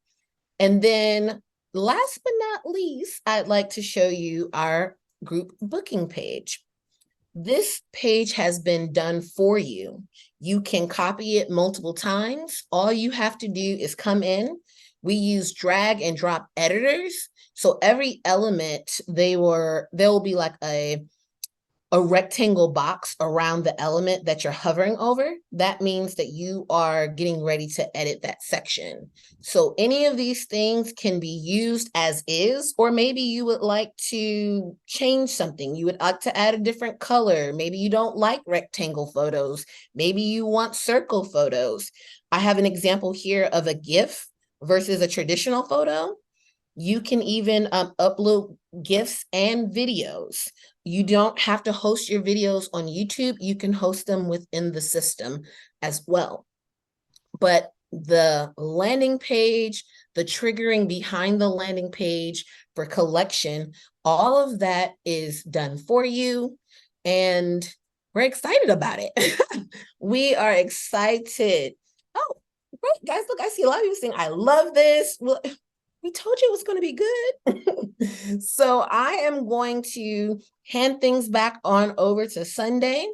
And then last but not least, I'd like to show you our group booking page. This page has been done for you. You can copy it multiple times. All you have to do is come in. We use drag and drop editors. So every element, there will be like a rectangle box around the element that you're hovering over. That means that you are getting ready to edit that section. So any of these things can be used as is, or maybe you would like to change something. You would like to add a different color. Maybe you don't like rectangle photos. Maybe you want circle photos. I have an example here of a GIF versus a traditional photo. You can even upload GIFs and videos. You don't have to host your videos on YouTube. You can host them within the system as well. But the landing page, the triggering behind the landing page for collection, all of that is done for you. And we're excited about it. We are excited. Oh, great, guys, look, I see a lot of you saying, I love this. Well, we told you it was going to be good. So I am going to hand things back on over to Sunday.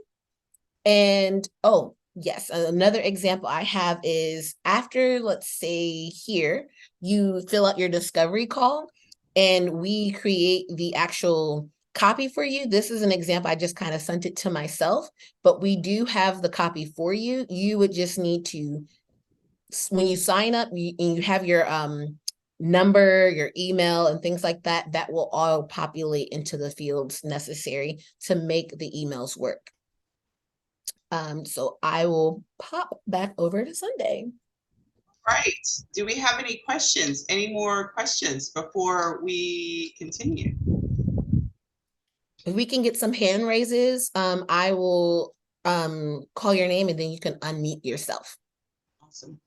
And oh, yes, another example I have is after, let's say here, you fill out your discovery call and we create the actual copy for you. This is an example. I just kind of sent it to myself, but we do have the copy for you. You would just need to, when you sign up, you have your number, your email, and things like that, that will all populate into the fields necessary to make the emails work. So I will pop back over to Sunday. Right. Do we have any questions? Any more questions before we continue? If we can get some hand raises, I will call your name and then you can unmute yourself. Awesome.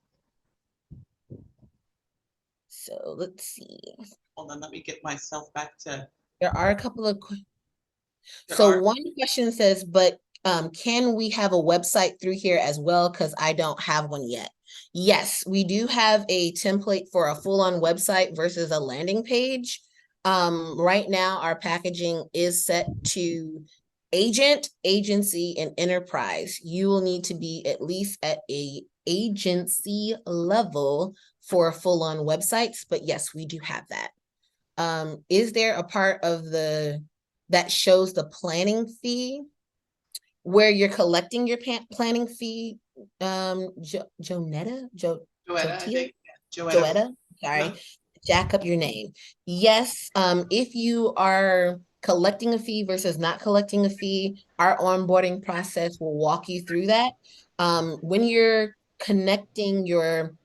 So let's see. Hold on, let me get myself back to. There are a couple of. So one question says, but can we have a website through here as well? Because I don't have one yet. Yes, we do have a template for a full-on website versus a landing page. Right now, our packaging is set to agent, agency, and enterprise. You will need to be at least at a agency level for full-on websites, but yes, we do have that. Is there a part of that shows the planning fee where you're collecting your planning fee? Joetta, sorry, jack up your name. Yes, if you are collecting a fee versus not collecting a fee, our onboarding process will walk you through that. When you're connecting your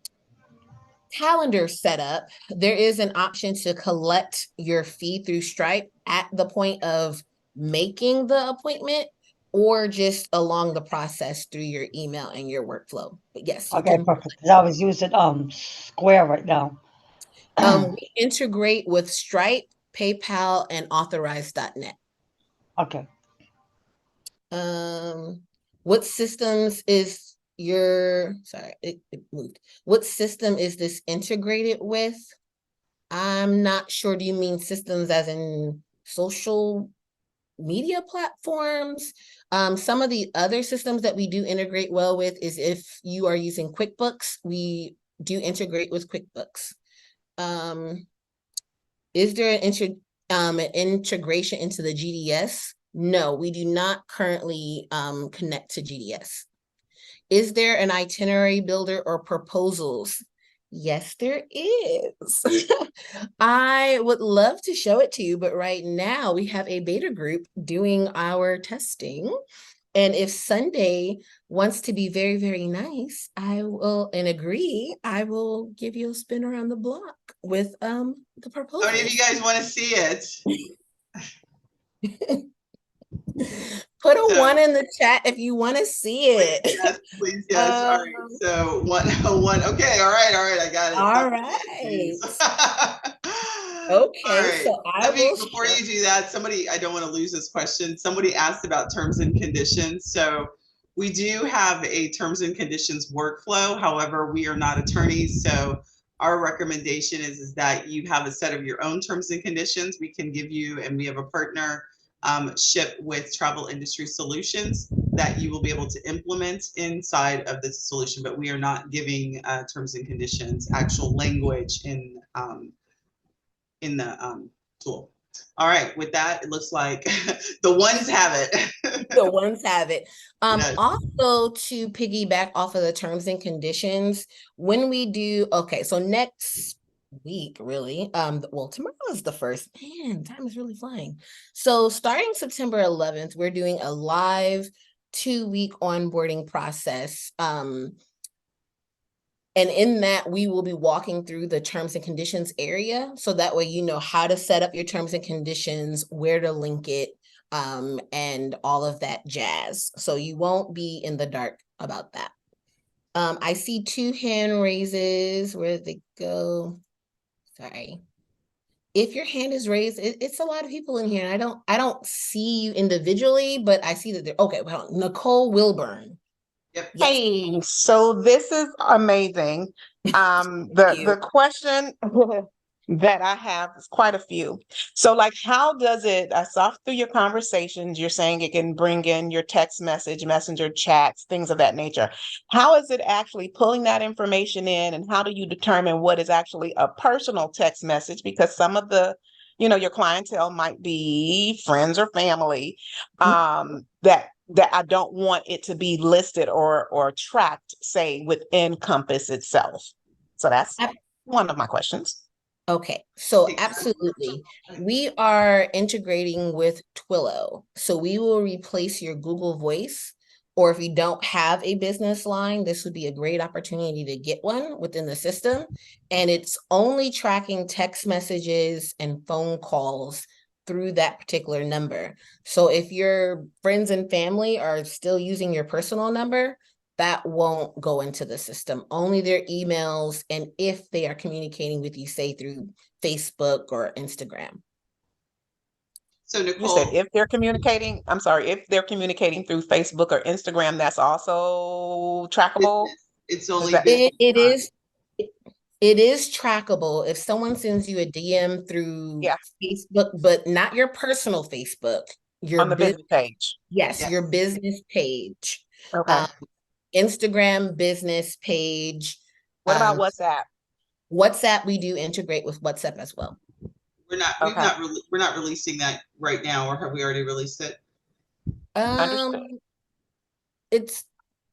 calendar setup, there is an option to collect your fee through Stripe at the point of making the appointment or just along the process through your email and your workflow. But yes, you Okay, can. perfect. 'Cause I was using Square right now. We integrate with Stripe, PayPal, and Authorize.net. Okay. What systems is sorry, it moved. What system is this integrated with? I'm not sure. Do you mean systems as in social media platforms? Some of the other systems that we do integrate well with is if you are using QuickBooks, we do integrate with QuickBooks. Is there an integration into the GDS? No, we do not currently connect to GDS. Is there an itinerary builder or proposals? Yes, there is. I would love to show it to you, but right now we have a beta group doing our testing. And if Sunday wants to be very, very nice, I will, and agree, I will give you a spin around the block with the proposal. How many of you guys want to see it? Put a 1 in the chat if you want to see it. Yes, please, yes. All right. So one. Okay. All right. I got it. All right. Okay. All right. So before you do that, I don't want to lose this question. Somebody asked about terms and conditions. So we do have a terms and conditions workflow. However, we are not attorneys. So our recommendation is that you have a set of your own terms and conditions we can give you, and we have a partner ship with Travel Industry Solutions that you will be able to implement inside of the solution, but we are not giving terms and conditions, actual language in the tool. All right, with that, it looks like the ones have it. The ones have it. Yes. Also to piggyback off of the terms and conditions, when we do, okay, so next week, really, well, tomorrow is the first. Man, time is really flying. So starting September 11th, we're doing a live 2-week onboarding process. And in that, we will be walking through the terms and conditions area. So that way, you know how to set up your terms and conditions, where to link it, and all of that jazz. So you won't be in the dark about that. I see 2 hand raises. Where did they go? Sorry. If your hand is raised, it's a lot of people in here. And I don't see you individually, but I see that they're okay. Well, Nicole Wilburn. Yep. Yes. Hey, so this is amazing. you. The question that I have is quite a few. So like, how does it, I saw through your conversations, you're saying it can bring in your text message, messenger chats, things of that nature. How is it actually pulling that information in, and how do you determine what is actually a personal text message? Because some of the, your clientele might be friends or family, that I don't want it to be listed or tracked, say, within Compass itself. So that's one of my questions. Okay, so absolutely. We are integrating with Twilio. So we will replace your Google Voice, or if you don't have a business line, this would be a great opportunity to get one within the system. And it's only tracking text messages and phone calls through that particular number. So if your friends and family are still using your personal number, that won't go into the system, only their emails, and if they are communicating with you, say through Facebook or Instagram. So Nicole, you said if they're communicating, I'm sorry, if they're communicating through Facebook or Instagram, that's also trackable? It's only It is trackable. If someone sends you a DM through Facebook, but not your personal Facebook, your on the business page. Yes, your business page. Okay. Instagram business page. What about WhatsApp? WhatsApp, we do integrate with WhatsApp as well. We're not releasing that right now, or have we already released it? Understood.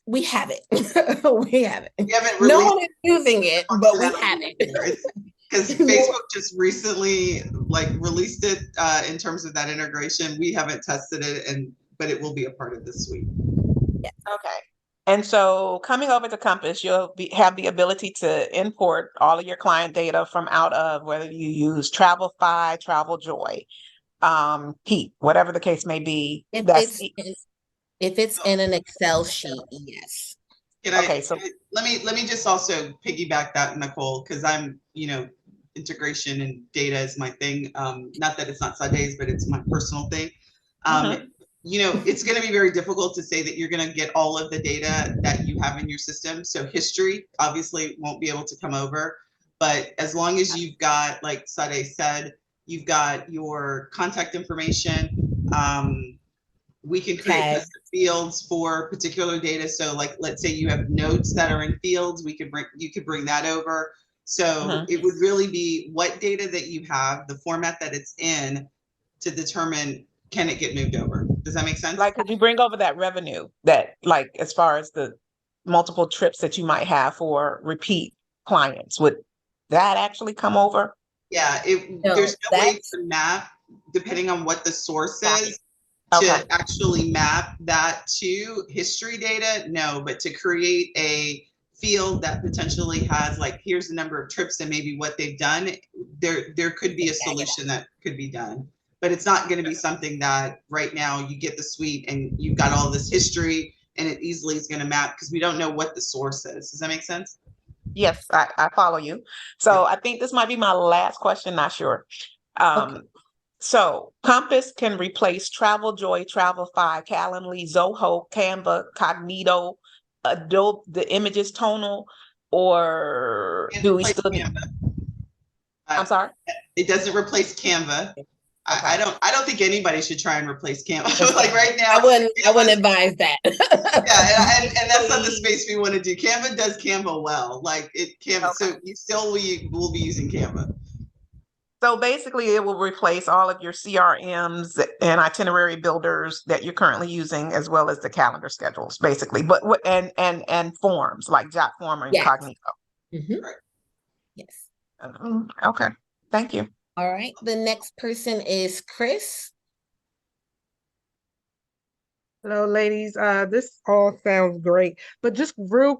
We have it. We have it. No one is using it, but we have it. Because Facebook just recently released it in terms of that integration. We haven't tested it, but it will be a part of this suite. Yes. Okay. And so coming over to Compass, you'll have the ability to import all of your client data from out of, whether you use Travelify, TravelJoy, Heap, whatever the case may be. If it's in an Excel sheet, yes. Let me just also piggyback that, Nicole, because I'm, integration and data is my thing. Not that it's not Sade's, but it's my personal thing. It's going to be very difficult to say that you're going to get all of the data that you have in your system. So history obviously won't be able to come over, but as long as you've got, like Sade said, you've got your contact information, we can create custom fields for particular data. So let's say you have notes that are in fields, you could bring that over. So it would really be what data that you have, the format that it's in, to determine, can it get moved over? Does that make sense? Could you bring over that revenue that, as far as the multiple trips that you might have for repeat clients, would that actually come over? Yeah, there's no way to map, depending on what the source is, to actually map that to history data. No, but to create a field that potentially has here's the number of trips and maybe what they've done, there could be a solution that could be done. But it's not going to be something that right now you get the suite and you've got all this history and it easily is going to map, because we don't know what the source is. Does that make sense? Yes, I follow you. So I think this might be my last question, not sure. So Compass can replace TravelJoy, Travelify, Calendly, Zoho, Canva, Cognito, Adobe, the Images, Tonal, or do we still need? I'm sorry? It doesn't replace Canva. I don't think anybody should try and replace Canva. Like right now, I wouldn't advise that. yeah, and that's not the space we want to do. Canva does Canva well. Like Canva, Okay. so you still will be using Canva. So basically, it will replace all of your CRMs and itinerary builders that you're currently using, as well as the calendar schedules, basically. But and forms like Jotform or Yes. Incognito. Mhm. Right. Yes. Okay, thank you. All right. The next person is Chris. Hello, ladies. This all sounds great, but just real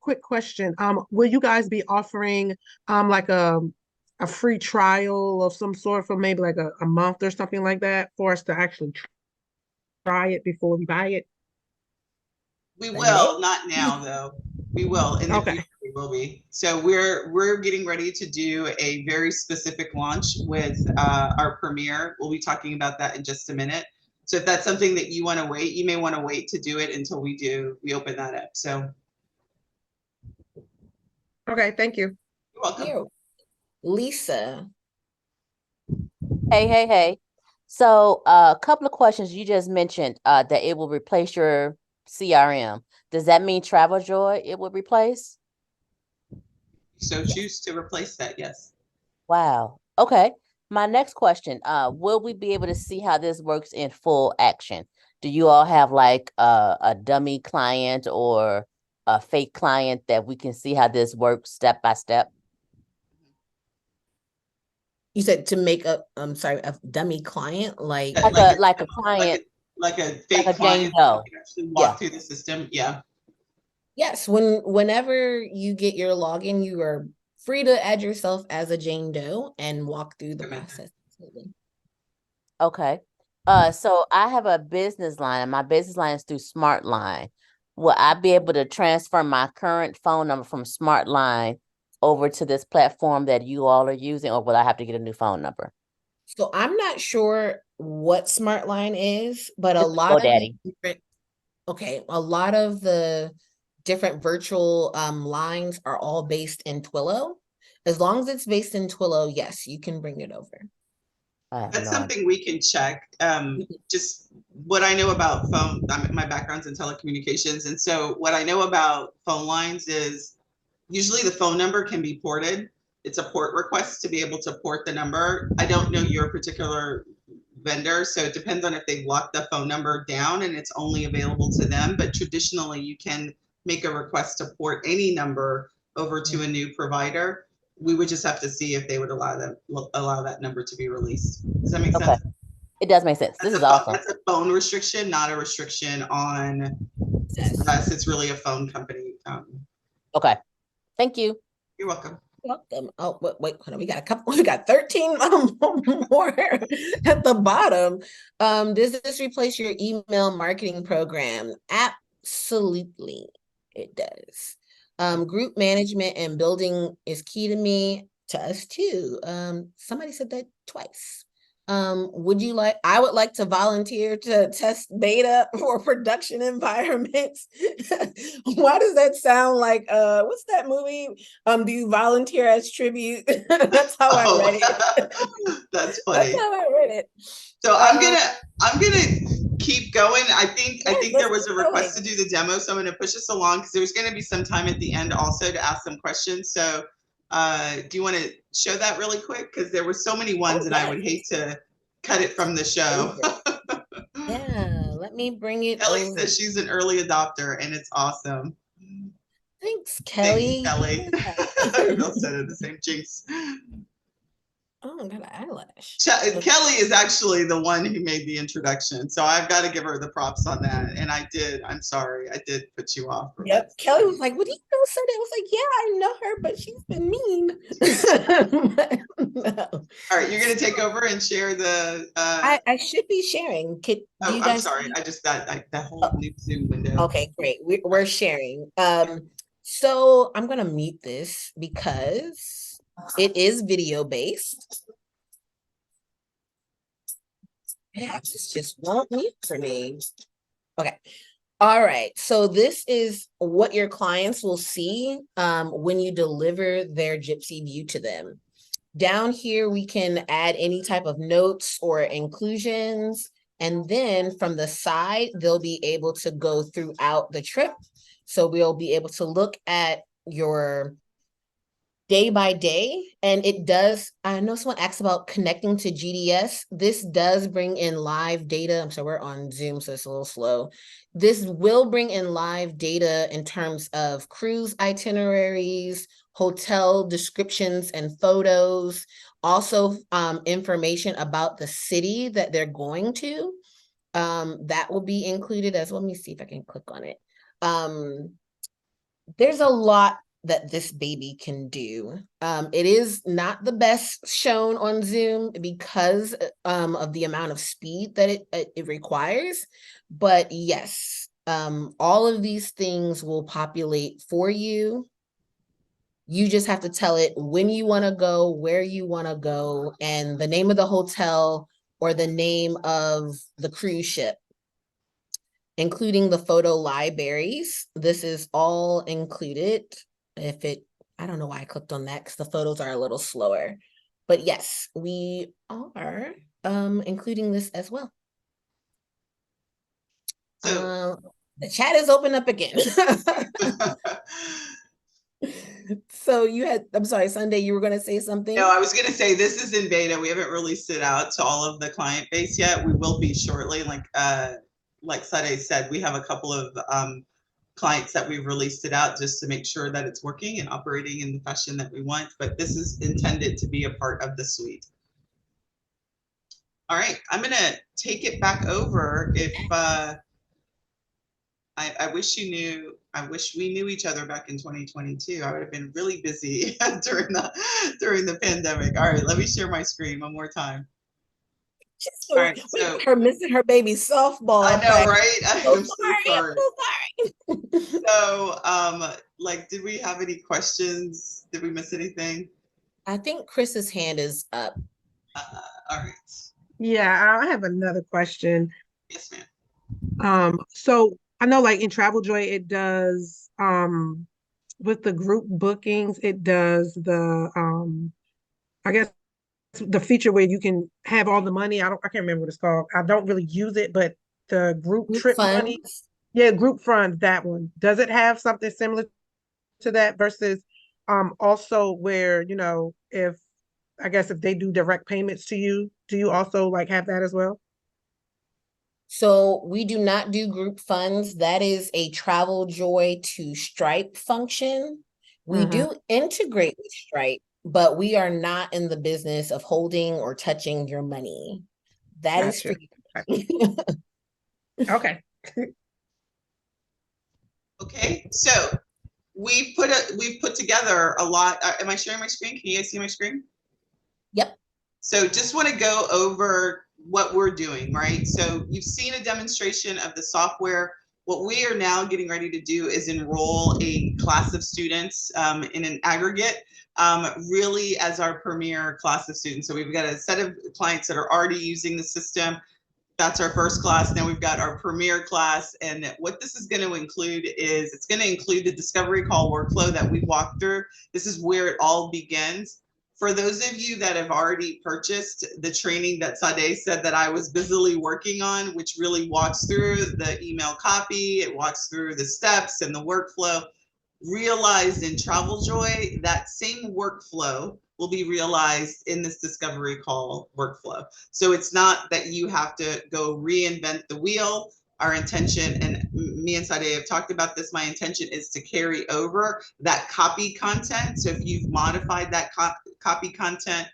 quick question. Will you guys be offering like a free trial of some sort for maybe like a month or something like that for us to actually try it before we buy it? We will, not now though. We will in the Okay. future. We will be. So we're getting ready to do a very specific launch with our premiere. We'll be talking about that in just a minute. So if that's something that you want to wait, you may want to wait to do it until we open that up. So Okay, thank you. you're welcome. Here. Lisa. Hey. So a couple of questions. You just mentioned that it will replace your CRM. Does that mean TravelJoy it will replace? So choose to replace that, yes. Wow. Okay. My next question, will we be able to see how this works in full action? Do you all have like a dummy client or a fake client that we can see how this works step by step? You said to make a dummy client, like Like a client, like a fake like a client Jane Doe. that can actually walk Yeah. through the system. Yeah. yes, whenever you get your login, you are free to add yourself as a Jane Doe and walk through the Amazing. process. Absolutely. Okay. So I have a business line, and my business line is through SmartLine. Will I be able to transfer my current phone number from SmartLine over to this platform that you all are using, or will I have to get a new phone number? So I'm not sure what SmartLine is, but a It's lot of the GoDaddy. a lot of the different virtual lines are all based in Twilio. As long as it's based in Twilio, yes, you can bring it over. I have That's no idea. something we can check. Just what I know about phone, my background's in telecommunications. And so what I know about phone lines is usually the phone number can be ported. It's a port request to be able to port the number. I don't know your particular vendor, so it depends on if they've locked the phone number down and it's only available to them. But traditionally, you can make a request to port any number over to a new provider. We would just have to see if they would allow that number to be released. Does that make Okay. sense? It does make sense. This is awesome. That's a phone restriction, not a restriction on us. It's really a phone company. Okay. Thank you. You're welcome. Welcome. Oh, wait, hold on. We got a couple. We got 13 more at the bottom. Does this replace your email marketing program? Absolutely, it does. Group management and building is key to me, to us too. Somebody said that twice. I would like to volunteer to test beta for production environments. Why does that sound like what's that movie? Do you volunteer as tribute? That's how I read it. That's funny. That's how I read it. So I'm gonna keep going. I think there was a keep request to going. do the demo, so I'm gonna push us along because there's gonna be some time at the end also to ask some questions. So do you want to show that really quick? Because there were so many ones, and I would hate to cut it from the show. Yeah, let me bring it Kelly over. says she's an early adopter, and it's awesome. Thanks, Kelly. Thanks, Kelly. We both said it the same. Jinx. Oh, I got an eyelash. Kelly is actually the one who made the introduction, so I've got to give her the props on that. And I did. I'm sorry, I did put you off. Yep. Kelly was like, "What do you know, Sunday?" I was like, "Yeah, I know her, but she's been mean." No. All right, you're gonna take over and share the. I should be sharing. Do you I'm guys sorry. see? I just that whole new Zoom window. Okay, great. We're sharing. So I'm gonna mute this because it is video based. Yeah, it's just won't mute for me. Okay. All right. So this is what your clients will see when you deliver their Gypsy View to them. Down here, we can add any type of notes or inclusions. And then from the side, they'll be able to go throughout the trip. So we'll be able to look at your day by day. And it does, I know someone asked about connecting to GDS. This does bring in live data. I'm sorry, we're on Zoom, so it's a little slow. This will bring in live data in terms of cruise itineraries, hotel descriptions and photos, also information about the city that they're going to. That will be included as well. Let me see if I can click on it. There's a lot that this baby can do. It is not the best shown on Zoom because of the amount of speed that it requires. But yes, all of these things will populate for you. You just have to tell it when you want to go, where you want to go, and the name of the hotel or the name of the cruise ship, including the photo libraries. This is all included. I don't know why I clicked on that because the photos are a little slower. But yes, we are including this as well. So, the chat is open up again. So I'm sorry, Sunday, you were going to say something? no, I was going to say this is in beta. We haven't released it out to all of the client base yet. We will be shortly. Like Sade said, we have a couple of clients that we've released it out just to make sure that it's working and operating in the fashion that we want. But this is intended to be a part of the suite. All right, I'm going to take it back over. If I wish we knew each other back in 2022. I would have been really busy during the pandemic. All right, let me share my screen one more time. All right, so her missing her baby softball. I know, right? I'm so sorry. So, did we have any questions? Did we miss anything? I think Chris's hand is up. All right. Yeah, I have another question. Yes, ma'am. So I know like in TravelJoy, it does, with the group bookings, it does the, I guess the feature where you can have all the money. I can't remember what it's called. I don't really use it, but the group trip money. Yeah, group funds, that one. Does it have something similar to that versus also where, if they do direct payments to you, do you also like have that as well? So we do not do group funds. That is a TravelJoy to Stripe function. We do integrate with Stripe, but we are not in the business of holding or touching your money. That is for you. Okay. Okay, so we've put together a lot. Am I sharing my screen? Can you guys see my screen? Yep. So just want to go over what we're doing, right? So you've seen a demonstration of the software. What we are now getting ready to do is enroll a class of students in an aggregate, really as our premier class of students. So we've got a set of clients that are already using the system. That's our first class. Now we've got our premier class. And what this is going to include is it's going to include the discovery call workflow that we walked through. This is where it all begins. For those of you that have already purchased the training that Sade said that I was busily working on, which really walks through the email copy, it walks through the steps and the workflow, realized in TravelJoy, that same workflow will be realized in this discovery call workflow. So it's not that you have to go reinvent the wheel. Our intention, and me and Sade have talked about this, my intention is to carry over that copy content. So if you've modified that copy content,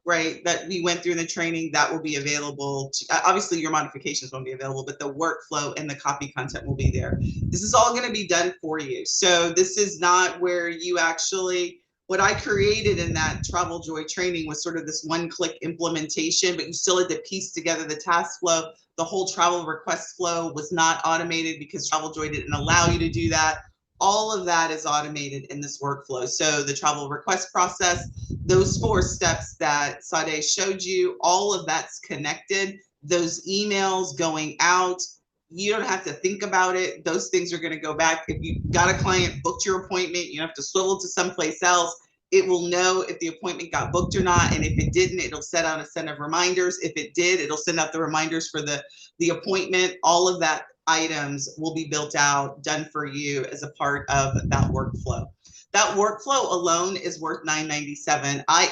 right, that we went through in the training, that will be available. Obviously, your modifications won't be available, but the workflow and the copy content will be there. This is all going to be done for you. So this is not where you actually, what I created in that TravelJoy training was sort of this one-click implementation, but you still had to piece together the task flow. The whole travel request flow was not automated because TravelJoy didn't allow you to do that. All of that is automated in this workflow. So the travel request process, those 4 steps that Sade showed you, all of that's connected. Those emails going out, you don't have to think about it. Those things are going to go back. If you got a client, booked your appointment, you don't have to swivel to someplace else. It will know if the appointment got booked or not. And if it didn't, it'll set out a set of reminders. If it did, it'll send out the reminders for the appointment. All of that items will be built out, done for you as a part of that workflow. That workflow alone is worth $9.97. I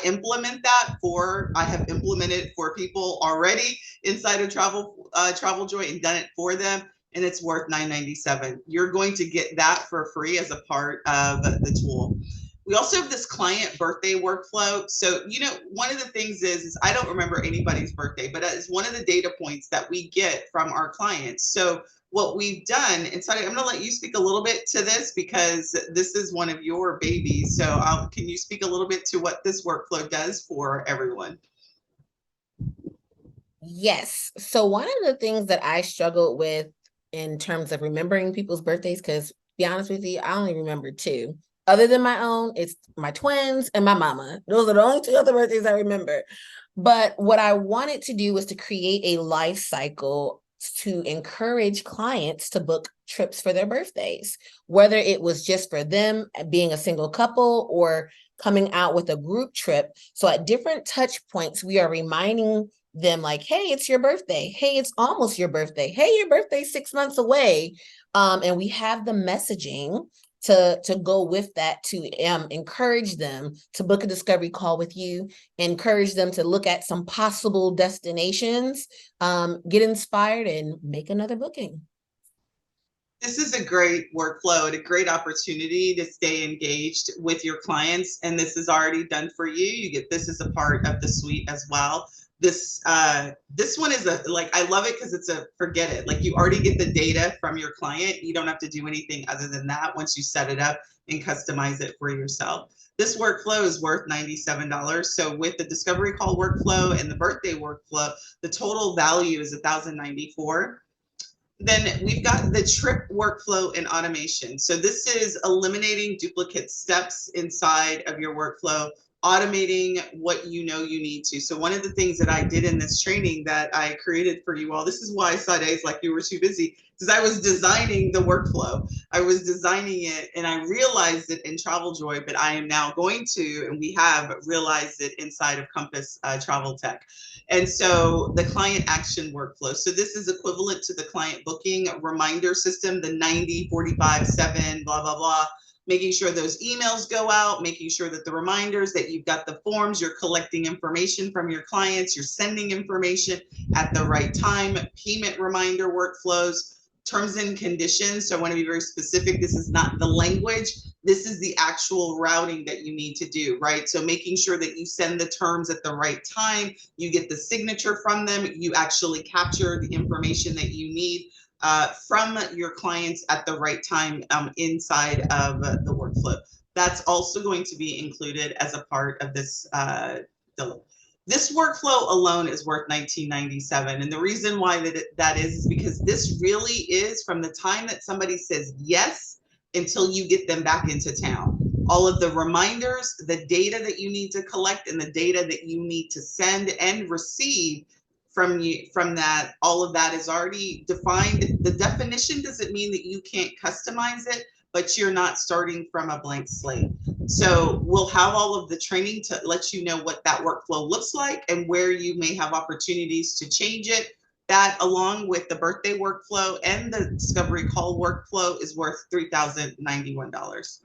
have implemented for people already inside of TravelJoy and done it for them, and it's worth $9.97. You're going to get that for free as a part of the tool. We also have this client birthday workflow. So, one of the things is I don't remember anybody's birthday, but it's one of the data points that we get from our clients. So what we've done, and Sadi, I'm going to let you speak a little bit to this because this is one of your babies. So can you speak a little bit to what this workflow does for everyone? Yes. So one of the things that I struggled with in terms of remembering people's birthdays, because to be honest with you, I only remember 2. Other than my own, it's my twins and my mama. Those are the only 2 other birthdays I remember. But what I wanted to do was to create a life cycle to encourage clients to book trips for their birthdays, whether it was just for them being a single couple or coming out with a group trip. So at different touch points, we are reminding them like, hey, it's your birthday. Hey, it's almost your birthday. Hey, your birthday's 6 months away. And we have the messaging to go with that, to encourage them to book a discovery call with you, encourage them to look at some possible destinations, get inspired, and make another booking. This is a great workflow and a great opportunity to stay engaged with your clients. And this is already done for you. You get this as a part of the suite as well. This one is I love it because it's a forget it. Like, you already get the data from your client. You don't have to do anything other than that once you set it up and customize it for yourself. This workflow is worth $97. So with the discovery call workflow and the birthday workflow, the total value is $1,094. Then we've got the trip workflow and automation. So this is eliminating duplicate steps inside of your workflow, automating what you need to. So one of the things that I did in this training that I created for you all, this is why Sade's like, you were too busy, because I was designing the workflow. I was designing it and I realized it in TravelJoy, but I am now going to, and we have realized it inside of Compass Travel Tech. And so the client action workflow. So this is equivalent to the client booking reminder system, the 90, 45, 7, blah, blah, blah. Making sure those emails go out, making sure that the reminders, that you've got the forms, you're collecting information from your clients, you're sending information at the right time, payment reminder workflows, terms and conditions. So I want to be very specific. This is not the language. This is the actual routing that you need to do, right? So making sure that you send the terms at the right time, you get the signature from them, you actually capture the information that you need from your clients at the right time inside of the workflow. That's also going to be included as a part of this. This workflow alone is worth $19.97. And the reason why that is because this really is from the time that somebody says yes until you get them back into town. All of the reminders, the data that you need to collect, and the data that you need to send and receive from that, all of that is already defined. The definition doesn't mean that you can't customize it, but you're not starting from a blank slate. So we'll have all of the training to let you know what that workflow looks like and where you may have opportunities to change it. That, along with the birthday workflow and the discovery call workflow, is worth $3,091.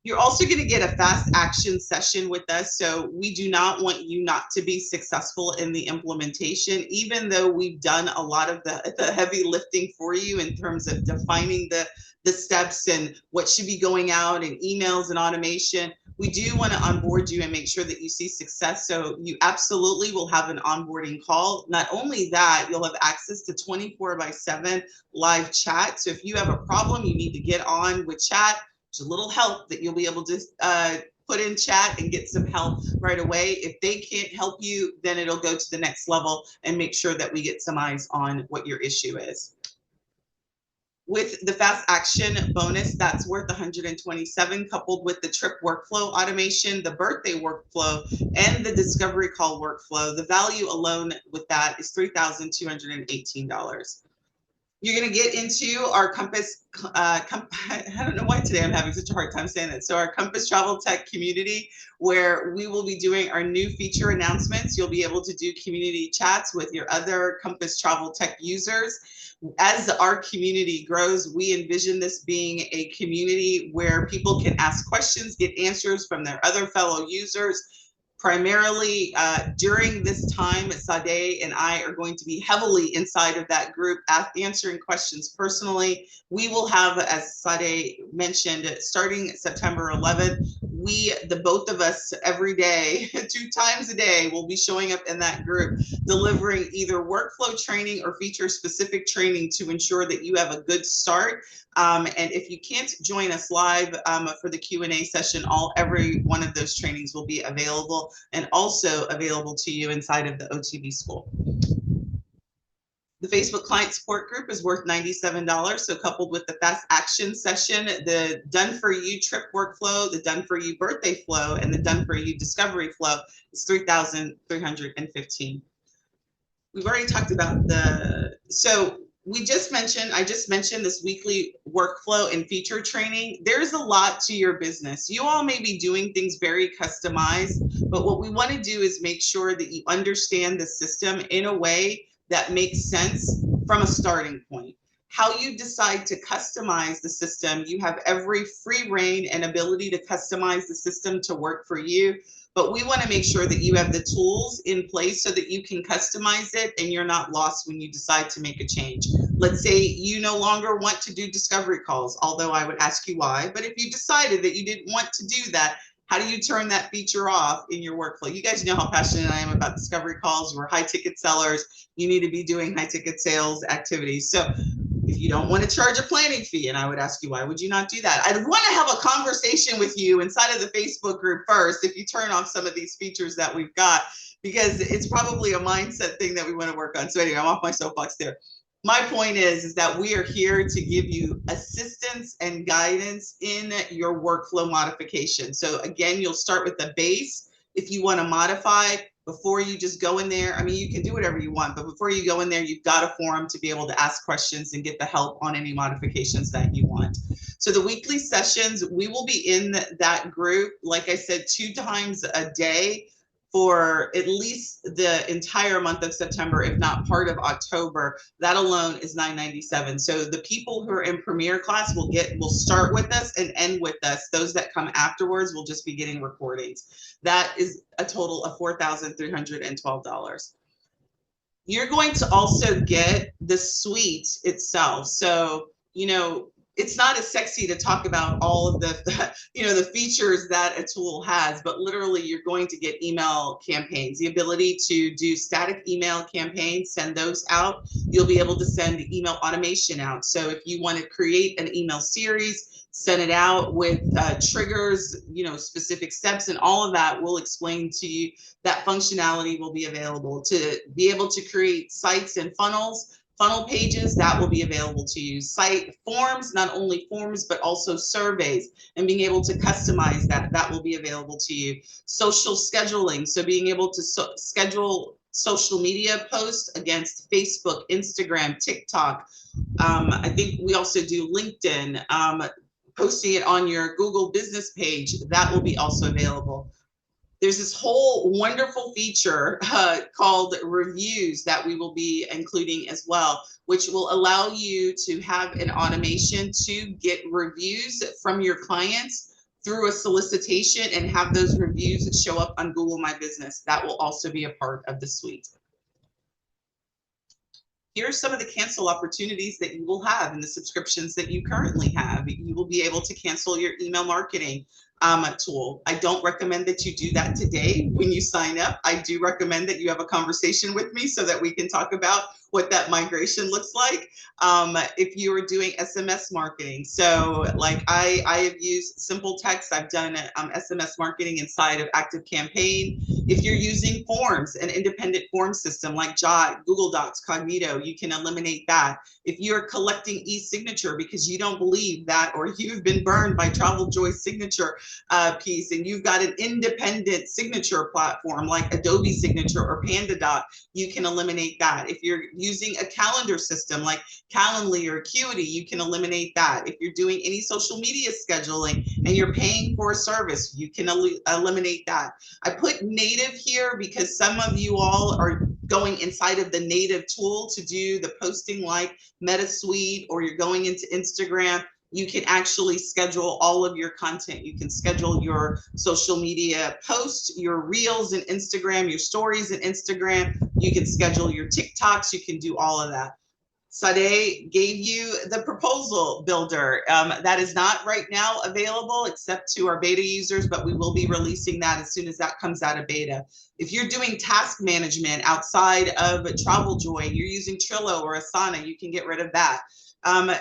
You're also going to get a fast action session with us. So we do not want you not to be successful in the implementation, even though we've done a lot of the heavy lifting for you in terms of defining the steps and what should be going out and emails and automation. We do want to onboard you and make sure that you see success. So you absolutely will have an onboarding call. Not only that, you'll have access to 24/7 live chat. So if you have a problem, you need to get on with chat, there's a little help that you'll be able to put in chat and get some help right away. If they can't help you, then it'll go to the next level and make sure that we get some eyes on what your issue is. With the fast action bonus, that's worth $127, coupled with the trip workflow automation, the birthday workflow, and the discovery call workflow. The value alone with that is $3,218. You're going to get into our Compass, I don't know why today I'm having such a hard time saying that. So our Compass Travel Tech community, where we will be doing our new feature announcements. You'll be able to do community chats with your other Compass Travel Tech users. As our community grows, we envision this being a community where people can ask questions, get answers from their other fellow users. Primarily during this time, Sade and I are going to be heavily inside of that group, answering questions personally. We will have, as Sade mentioned, starting September 11th, the both of us every day, 2 times a day, will be showing up in that group, delivering either workflow training or feature specific training to ensure that you have a good start. And if you can't join us live for the Q&A session, every one of those trainings will be available and also available to you inside of the OTB school. The Facebook client support group is worth $97. So coupled with the fast action session, the done for you trip workflow, the done for you birthday flow, and the done for you discovery flow is $3,315. We've already talked about I just mentioned this weekly workflow and feature training. There's a lot to your business. You all may be doing things very customized, but what we want to do is make sure that you understand the system in a way that makes sense from a starting point. How you decide to customize the system, you have every free reign and ability to customize the system to work for you. But we want to make sure that you have the tools in place so that you can customize it and you're not lost when you decide to make a change. Let's say you no longer want to do discovery calls, although I would ask you why. But if you decided that you didn't want to do that, how do you turn that feature off in your workflow? You guys know how passionate I am about discovery calls. We're high ticket sellers. You need to be doing high ticket sales activities. So if you don't want to charge a planning fee, and I would ask you, why would you not do that? I'd want to have a conversation with you inside of the Facebook group first, if you turn off some of these features that we've got, because it's probably a mindset thing that we want to work on. So anyway, I'm off my soapbox there. My point is that we are here to give you assistance and guidance in your workflow modification. So again, you'll start with the base. If you want to modify, before you just go in there, I mean, you can do whatever you want, but before you go in there, you've got a forum to be able to ask questions and get the help on any modifications that you want. So the weekly sessions, we will be in that group, like I said, 2 times a day for at least the entire month of September, if not part of October. That alone is $997. So the people who are in Premier class will start with us and end with us. Those that come afterwards will just be getting recordings. That is a total of $4,312. You're going to also get the suite itself. So, it's not as sexy to talk about all of the features that a tool has, but literally you're going to get email campaigns, the ability to do static email campaigns, send those out. You'll be able to send email automation out. So if you want to create an email series, send it out with triggers, specific steps, and all of that we'll explain to you. That functionality will be available to be able to create sites and funnel pages. That will be available to you. Site forms, not only forms, but also surveys, and being able to customize that will be available to you. Social scheduling, so being able to schedule social media posts against Facebook, Instagram, TikTok. I think we also do LinkedIn, posting it on your Google business page. That will be also available. There's this whole wonderful feature called reviews that we will be including as well, which will allow you to have an automation to get reviews from your clients through a solicitation and have those reviews show up on Google My Business. That will also be a part of the suite. Here are some of the cancel opportunities that you will have in the subscriptions that you currently have. You will be able to cancel your email marketing tool. I don't recommend that you do that today when you sign up. I do recommend that you have a conversation with me so that we can talk about what that migration looks like. If you are doing SMS marketing, so like I have used Simple Text, I've done SMS marketing inside of ActiveCampaign. If you're using forms, an independent form system like Jot, Google Docs, Cognito, you can eliminate that. If you're collecting e-signature because you don't believe that, or you've been burned by Travel Joy signature, piece, and you've got an independent signature platform like Adobe Signature or PandaDoc, you can eliminate that. If you're using a calendar system like Calendly or Acuity, you can eliminate that. If you're doing any social media scheduling and you're paying for a service, you can eliminate that. I put native here because some of you all are going inside of the native tool to do the posting like MetaSuite, or you're going into Instagram. You can actually schedule all of your content. You can schedule your social media posts, your reels in Instagram, your stories in Instagram. You can schedule your TikToks. You can do all of that. Sade gave you the proposal builder. That is not right now available except to our beta users, but we will be releasing that as soon as that comes out of beta. If you're doing task management outside of TravelJoy, you're using Trello or Asana, you can get rid of that.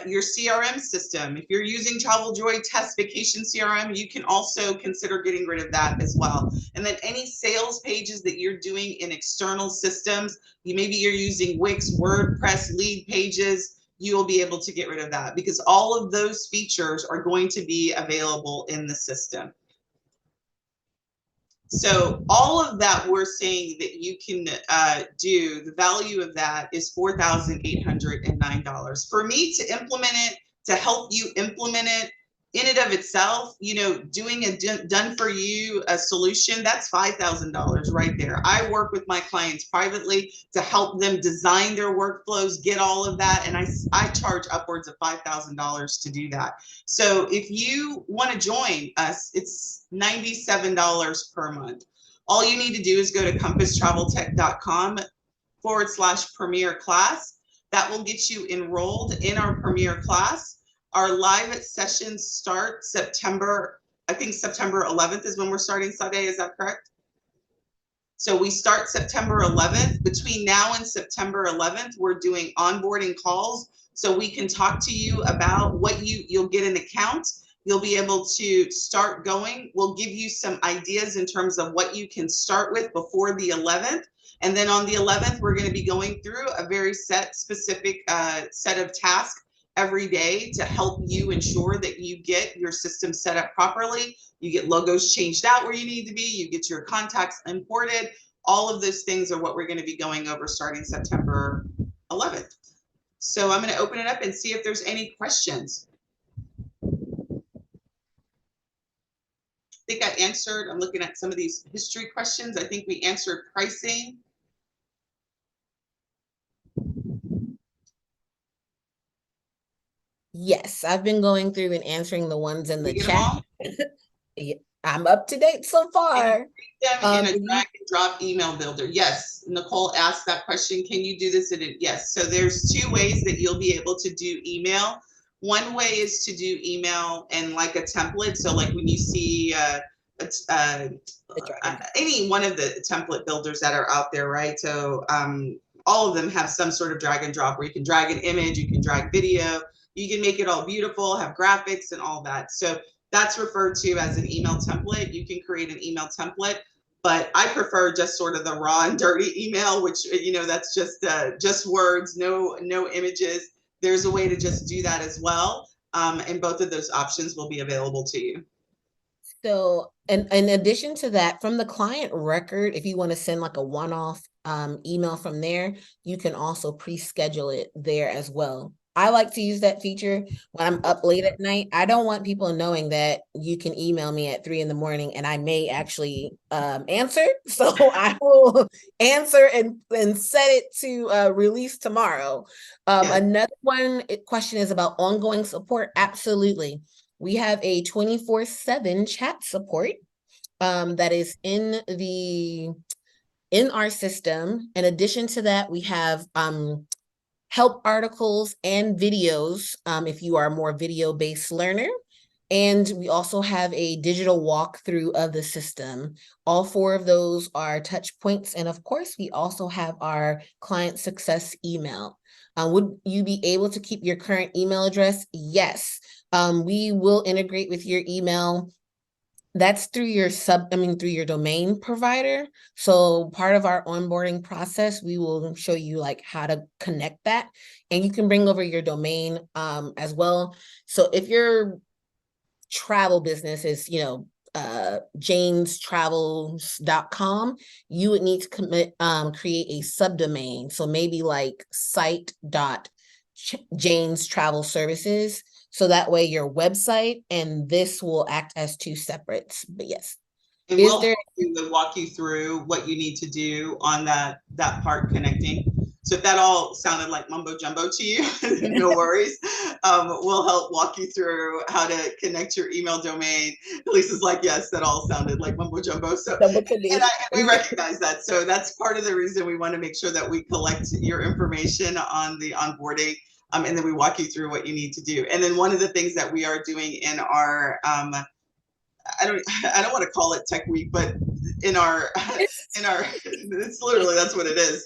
Your CRM system, if you're using TravelJoy Test Vacation CRM, you can also consider getting rid of that as well. And then any sales pages that you're doing in external systems, maybe you're using Wix, WordPress, Lead Pages, you will be able to get rid of that because all of those features are going to be available in the system. So all of that we're saying that you can do, the value of that is $4,809. For me to implement it, to help you implement it, in and of itself, you know, doing a done for you a solution, that's $5,000 right there. I work with my clients privately to help them design their workflows, get all of that, and I charge upwards of $5,000 to do that. So if you want to join us, it's $97 per month. All you need to do is go to compasstraveltech.com/premier class. That will get you enrolled in our premier class. Our live sessions start September, I think September 11th is when we're starting, Sade, is that correct? So we start September 11th. Between now and September 11th, we're doing onboarding calls so we can talk to you about what you'll get an account. You'll be able to start going. We'll give you some ideas in terms of what you can start with before the 11th. And then on the 11th, we're going to be going through a very specific set of tasks every day to help you ensure that you get your system set up properly. You get logos changed out where you need to be. You get your contacts imported. All of those things are what we're going to be going over starting September 11th. So I'm going to open it up and see if there's any questions. I think I answered, I'm looking at some of these history questions. I think we answered pricing. Yes, I've been going through and answering the ones in the Get them chat. all? Yeah, I'm up to date so far. Them in a drag and drop email builder. Yes, Nicole asked that question. Can you do this in it? Yes. So there's two ways that you'll be able to do email. One way is to do email and like a template. So like when you see any one of the template builders that are out there, right? So all of them have some sort of drag and drop where you can drag an image, you can drag video, you can make it all beautiful, have graphics and all that. So that's referred to as an email template. You can create an email template, but I prefer just sort of the raw and dirty email, which, you know, that's just words, no images. There's a way to just do that as well. And both of those options will be available to you. So, and in addition to that, from the client record, if you want to send like a one-off email from there, you can also pre-schedule it there as well. I like to use that feature when I'm up late at night. I don't want people knowing that you can email me at 3 a.m. and I may actually answer. So I will answer and set it to release tomorrow. Another question is about ongoing support. Absolutely. We have a 24/7 chat support that is in our system. In addition to that, we have help articles and videos if you are a more video-based learner. And we also have a digital walkthrough of the system. All 4 of those are touch points. And of course, we also have our client success email. Would you be able to keep your current email address? Yes. We will integrate with your email. That's through your through your domain provider. So part of our onboarding process, we will show you like how to connect that, and you can bring over your domain as well. So if your travel business is, you know, janestravels.com, you would need to create a subdomain. So maybe like site.Jane's Travel Services. So that way your website and this will act as two separates. But yes. And Is we'll there walk you through what you need to do on that part connecting. So if that all sounded like mumbo jumbo to you, no worries. We'll help walk you through how to connect your email domain. Lisa's like, yes, that all sounded like mumbo jumbo. So we recognize that. So that's part of the reason we want to make sure that we collect your information on the onboarding. And then we walk you through what you need to do. And then one of the things that we are doing in our I don't want to call it Tech Week, but in our it's literally, that's what it is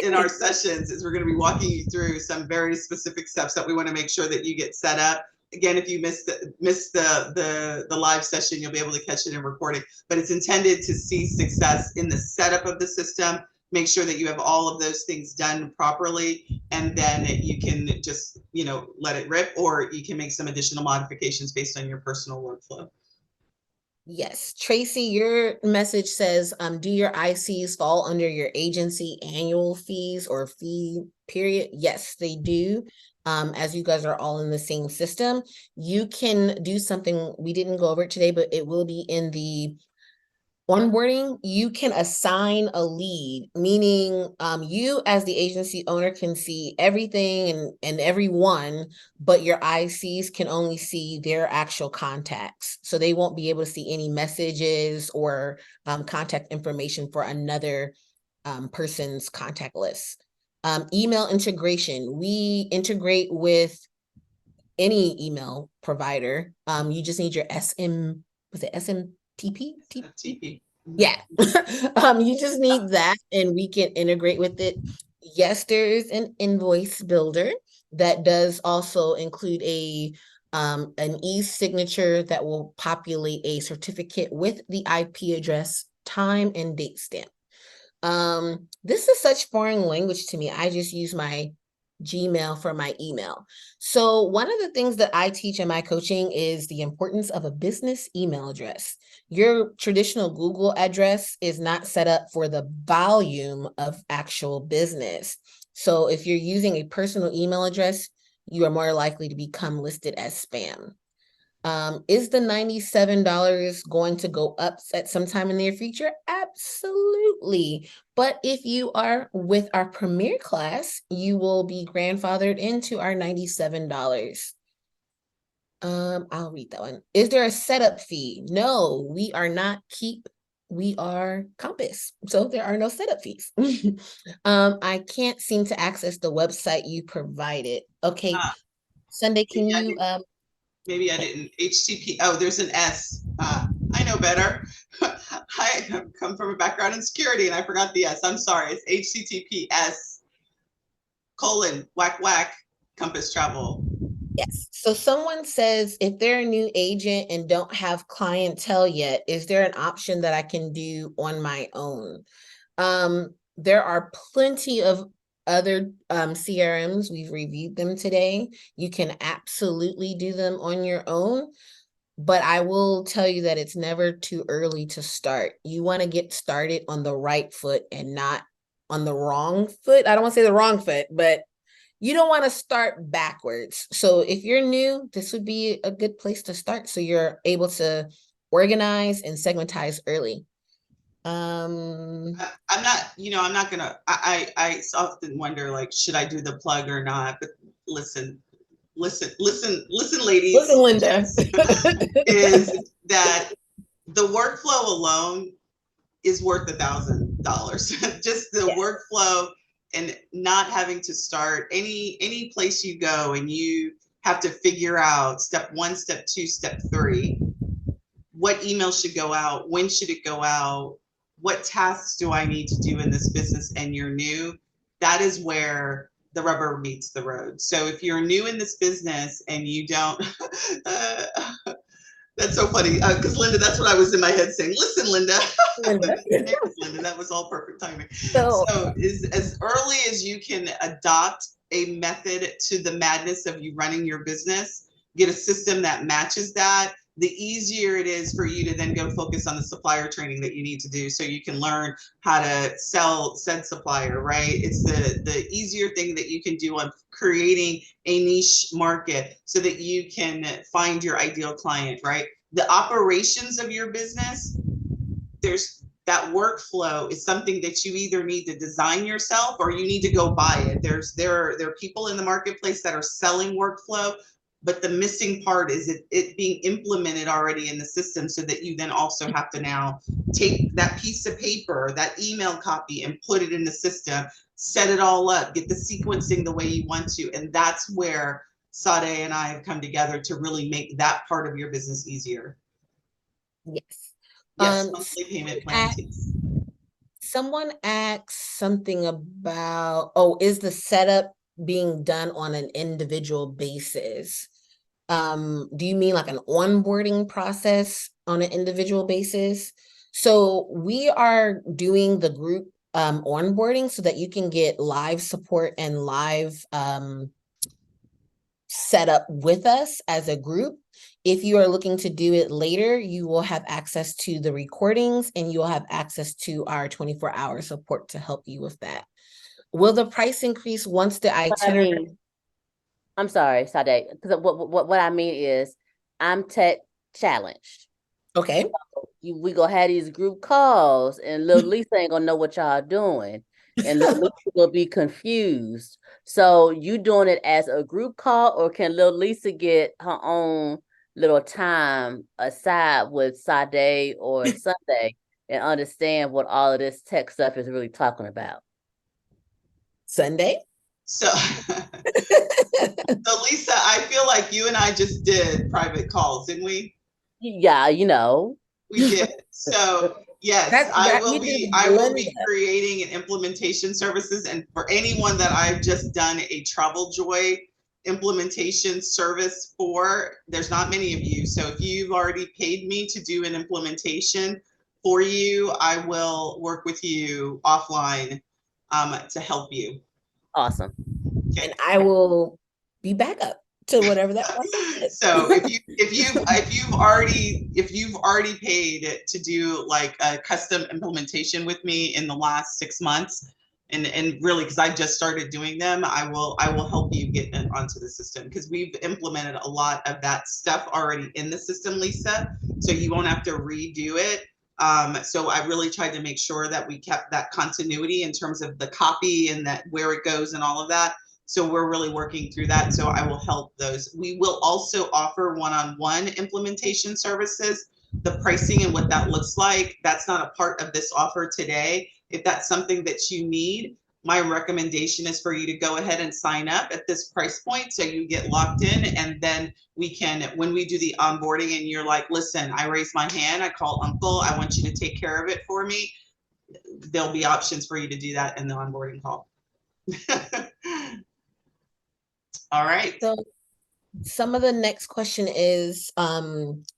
in our sessions is we're going to be walking you through some very specific steps that we want to make sure that you get set up. Again, if you missed the live session, you'll be able to catch it in recording, but it's intended to see success in the setup of the system. Make sure that you have all of those things done properly, and then you can just, let it rip, or you can make some additional modifications based on your personal workflow. Yes, Tracy, your message says, do your ICs fall under your agency annual fees or fee period? Yes, they do. As you guys are all in the same system, you can do something we didn't go over today, but it will be in the onboarding. You can assign a lead, meaning you as the agency owner can see everything and everyone, but your ICs can only see their actual contacts. So they won't be able to see any messages or contact information for another person's contact list. Email integration. We integrate with any email provider. You just need your SMTP? TP. Yeah. You just need that and we can integrate with it. Yes, there is an invoice builder that does also include an e-signature that will populate a certificate with the IP address, time, and date stamp. This is such foreign language to me. I just use my Gmail for my email. So one of the things that I teach in my coaching is the importance of a business email address. Your traditional Google address is not set up for the volume of actual business. So if you're using a personal email address, you are more likely to become listed as spam. Is the $97 going to go up at some time in the near future? Absolutely. But if you are with our premier class, you will be grandfathered into our $97. I'll read that one. Is there a setup fee? No, we are not Keap. We are Compass. So there are no setup fees. I can't seem to access the website you provided. Okay. Sunday, can you maybe I didn't. HTTP. Oh, there's an S. I know better. I come from a background in security and I forgot the S. I'm sorry. It's HTTPS:// Compass Travel. Yes. So someone says if they're a new agent and don't have clientele yet, is there an option that I can do on my own? There are plenty of other CRMs. We've reviewed them today. You can absolutely do them on your own, but I will tell you that it's never too early to start. You want to get started on the right foot and not on the wrong foot. I don't want to say the wrong foot, but you don't want to start backwards. So if you're new, this would be a good place to start so you're able to organize and segmentize early. I'm not gonna, I often wonder, like, should I do the plug or not? But listen, ladies. Listen, Linda. Is that the workflow alone is worth $1,000. Just the workflow and not having to start any place you go and you have to figure out step 1, step 2, step 3, what email should go out, when should it go out, what tasks do I need to do in this business, and you're new, that is where the rubber meets the road. So if you're new in this business and you don't, that's so funny, because Linda, that's what I was in my head saying. Listen, Linda. Linda, that was all perfect timing. So is as early as you can adopt a method to the madness of you running your business, get a system that matches that, the easier it is for you to then go focus on the supplier training that you need to do so you can learn how to sell said supplier, right? It's the easier thing that you can do on creating a niche market so that you can find your ideal client, right? The operations of your business, there's that workflow is something that you either need to design yourself or you need to go buy it. There are people in the marketplace that are selling workflow, but the missing part is it being implemented already in the system so that you then also have to now take that piece of paper, that email copy, and put it in the system, set it all up, get the sequencing the way you want to. And that's where Sade and I have come together to really make that part of your business easier. Yes. Yes, monthly payment plan. Someone asked something about, oh, is the setup being done on an individual basis? Do you mean like an onboarding process on an individual basis? So we are doing the group onboarding so that you can get live support and live setup with us as a group. If you are looking to do it later, you will have access to the recordings and you will have access to our 24-hour support to help you with that. Will the price increase once the itinerary? I'm sorry, Sade, because what I mean is I'm tech challenged. Okay. We gonna have these group calls and little Lisa ain't gonna know what y'all doing. And little Lisa will be confused. So you doing it as a group call, or can little Lisa get her own little time aside with Sade or Sunday and understand what all of this tech stuff is really talking about? Sunday? So, so Lisa, I feel like you and I just did private calls, didn't we? Yeah, you know. We did. So yes, I will be creating an implementation services, and for anyone that I've just done a Travel Joy implementation service for, there's not many of you. So if you've already paid me to do an implementation for you, I will work with you offline to help you. Awesome. Okay. And I will be back up to whatever that process is. So if you've already paid to do like a custom implementation with me in the last 6 months, and really because I just started doing them, I will help you get onto the system because we've implemented a lot of that stuff already in the system, Lisa. So you won't have to redo it. So I really tried to make sure that we kept that continuity in terms of the copy and that where it goes and all of that. So we're really working through that. So I will help those. We will also offer one-on-one implementation services. The pricing and what that looks like, that's not a part of this offer today. If that's something that you need, my recommendation is for you to go ahead and sign up at this price point so you get locked in, and then we can, when we do the onboarding and you're like, listen, I raised my hand, I call uncle, I want you to take care of it for me, there'll be options for you to do that in the onboarding call. All right. So some of the next question is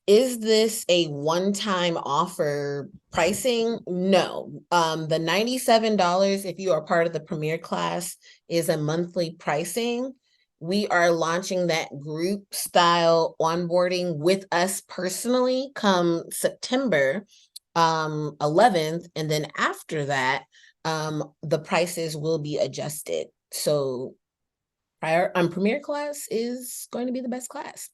this a one-time offer pricing? No. The $97, if you are part of the Premier class, is a monthly pricing. We are launching that group style onboarding with us personally come September 11th. And then after that, the prices will be adjusted. So Premier class is going to be the best class.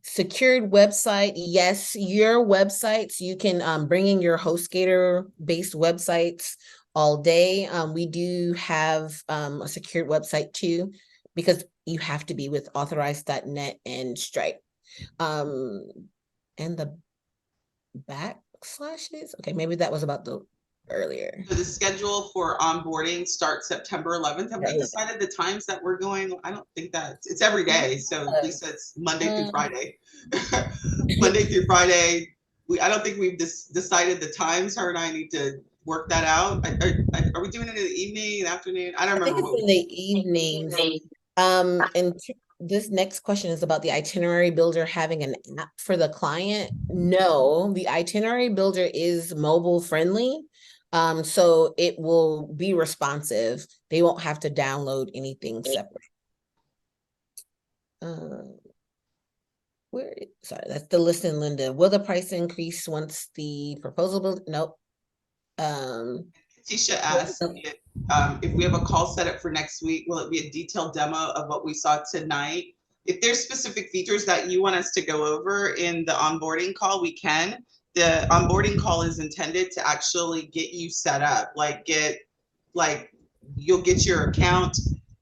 Secured website. Yes, your websites, you can bring in your HostGator based websites all day. We do have a secured website too, because you have to be with authorized.net and Stripe. And the backslashes. Okay, maybe that was about the earlier. So the schedule for onboarding starts September 11th. Have we decided the times that we're going? I don't think that it's every day. So Lisa, it's Monday through Friday. Monday through Friday. I don't think we've decided the times. Her and I need to work that out. Are we doing it in the evening, afternoon? I don't remember. I think it's in the evenings. And this next question is about the itinerary builder having an app for the client. No, the itinerary builder is mobile friendly. So it will be responsive. They won't have to download anything separate. sorry, that's the list in Linda. Will the price increase once the proposal? Nope. Tisha asked if we have a call set up for next week, will it be a detailed demo of what we saw tonight? If there's specific features that you want us to go over in the onboarding call, we can. The onboarding call is intended to actually get you set up, you'll get your account.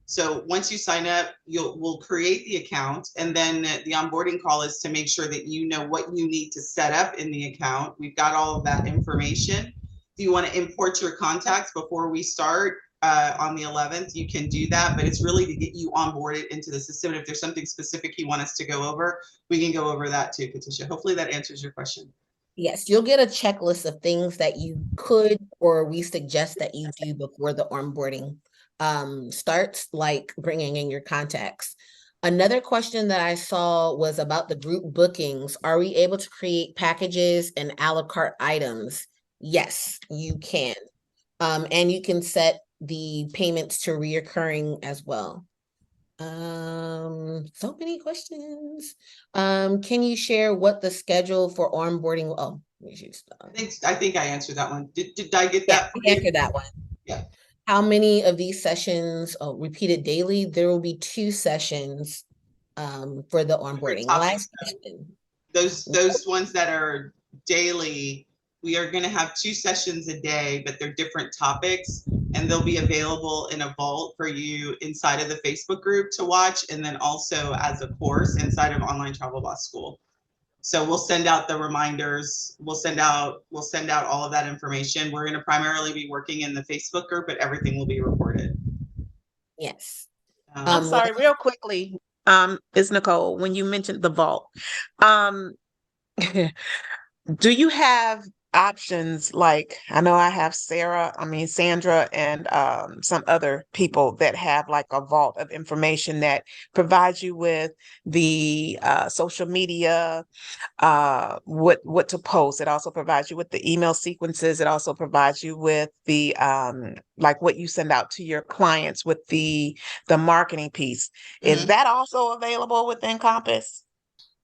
So once you sign up, we'll create the account, and then the onboarding call is to make sure that you know what you need to set up in the account. We've got all of that information. If you want to import your contacts before we start on the 11th, you can do that, but it's really to get you onboarded into the system. And if there's something specific you want us to go over, we can go over that too, Patricia. Hopefully that answers your question. Yes, you'll get a checklist of things that you could or we suggest that you do before the onboarding starts, like bringing in your contacts. Another question that I saw was about the group bookings. Are we able to create packages and a la carte items? Yes, you can. And you can set the payments to reoccurring as well. So many questions. Can you share what the schedule for onboarding? Oh, I think I answered that one. Did I get that? Yeah, answer that one. Yeah. How many of these sessions repeated daily? There will be 2 sessions for the onboarding. Last question. Those ones that are daily, we are going to have 2 sessions a day, but they're different topics, and they'll be available in a vault for you inside of the Facebook group to watch, and then also as a course inside of Online Travel Boss School. So we'll send out the reminders. We'll send out all of that information. We're going to primarily be working in the Facebook group, but everything will be recorded. Yes. I'm sorry, real quickly, is Nicole, when you mentioned the vault, do you have options like, I know I have Sandra and some other people that have like a vault of information that provides you with the social media, what to post. It also provides you with the email sequences. It also provides you with the like what you send out to your clients with the marketing piece. Is that also available within Compass?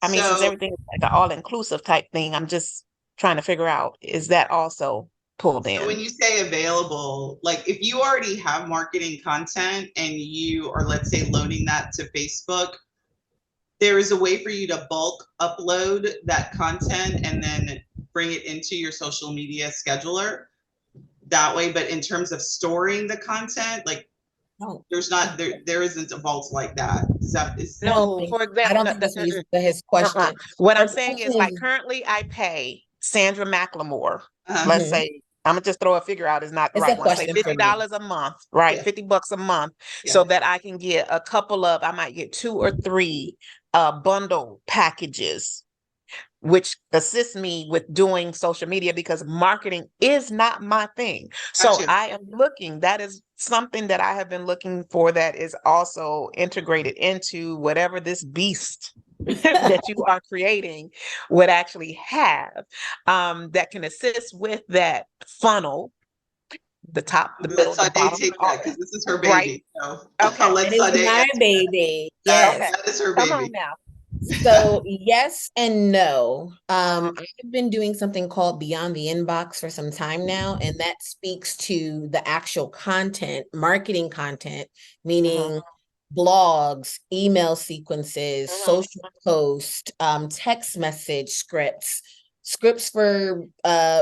I mean, since everything is like an all-inclusive type thing, I'm just trying to figure out, is that also pulled in? So when you say available, like if you already have marketing content and you are, let's say, loading that to Facebook, there is a way for you to bulk upload that content and then bring it into your social media scheduler that way. But in terms of storing the content, like there isn't a vault like that. No, for example, I don't think this is his question. What I'm saying is, like, currently I pay Sandra McLemore. Let's say, I'm gonna just throw a figure out, is not the right one. Say $50 a month, right? Yeah. $50 a month, Yeah. so that I can get a couple of, I might get 2 or 3 bundle packages, which assists me with doing social media, because marketing is not my thing. So Gotcha. I am looking, that is something that I have been looking for, that is also integrated into whatever this beast that you are creating would actually have, that can assist with that funnel, the top, the middle, the bottom. Take that, because this is her baby. Right. So Okay. let It is my baby. Yes. Okay. That is her Come baby. on now. So yes and no. I've been doing something called Beyond the Inbox for some time now, and that speaks to the actual content, marketing content, meaning blogs, email sequences, social posts, text message scripts for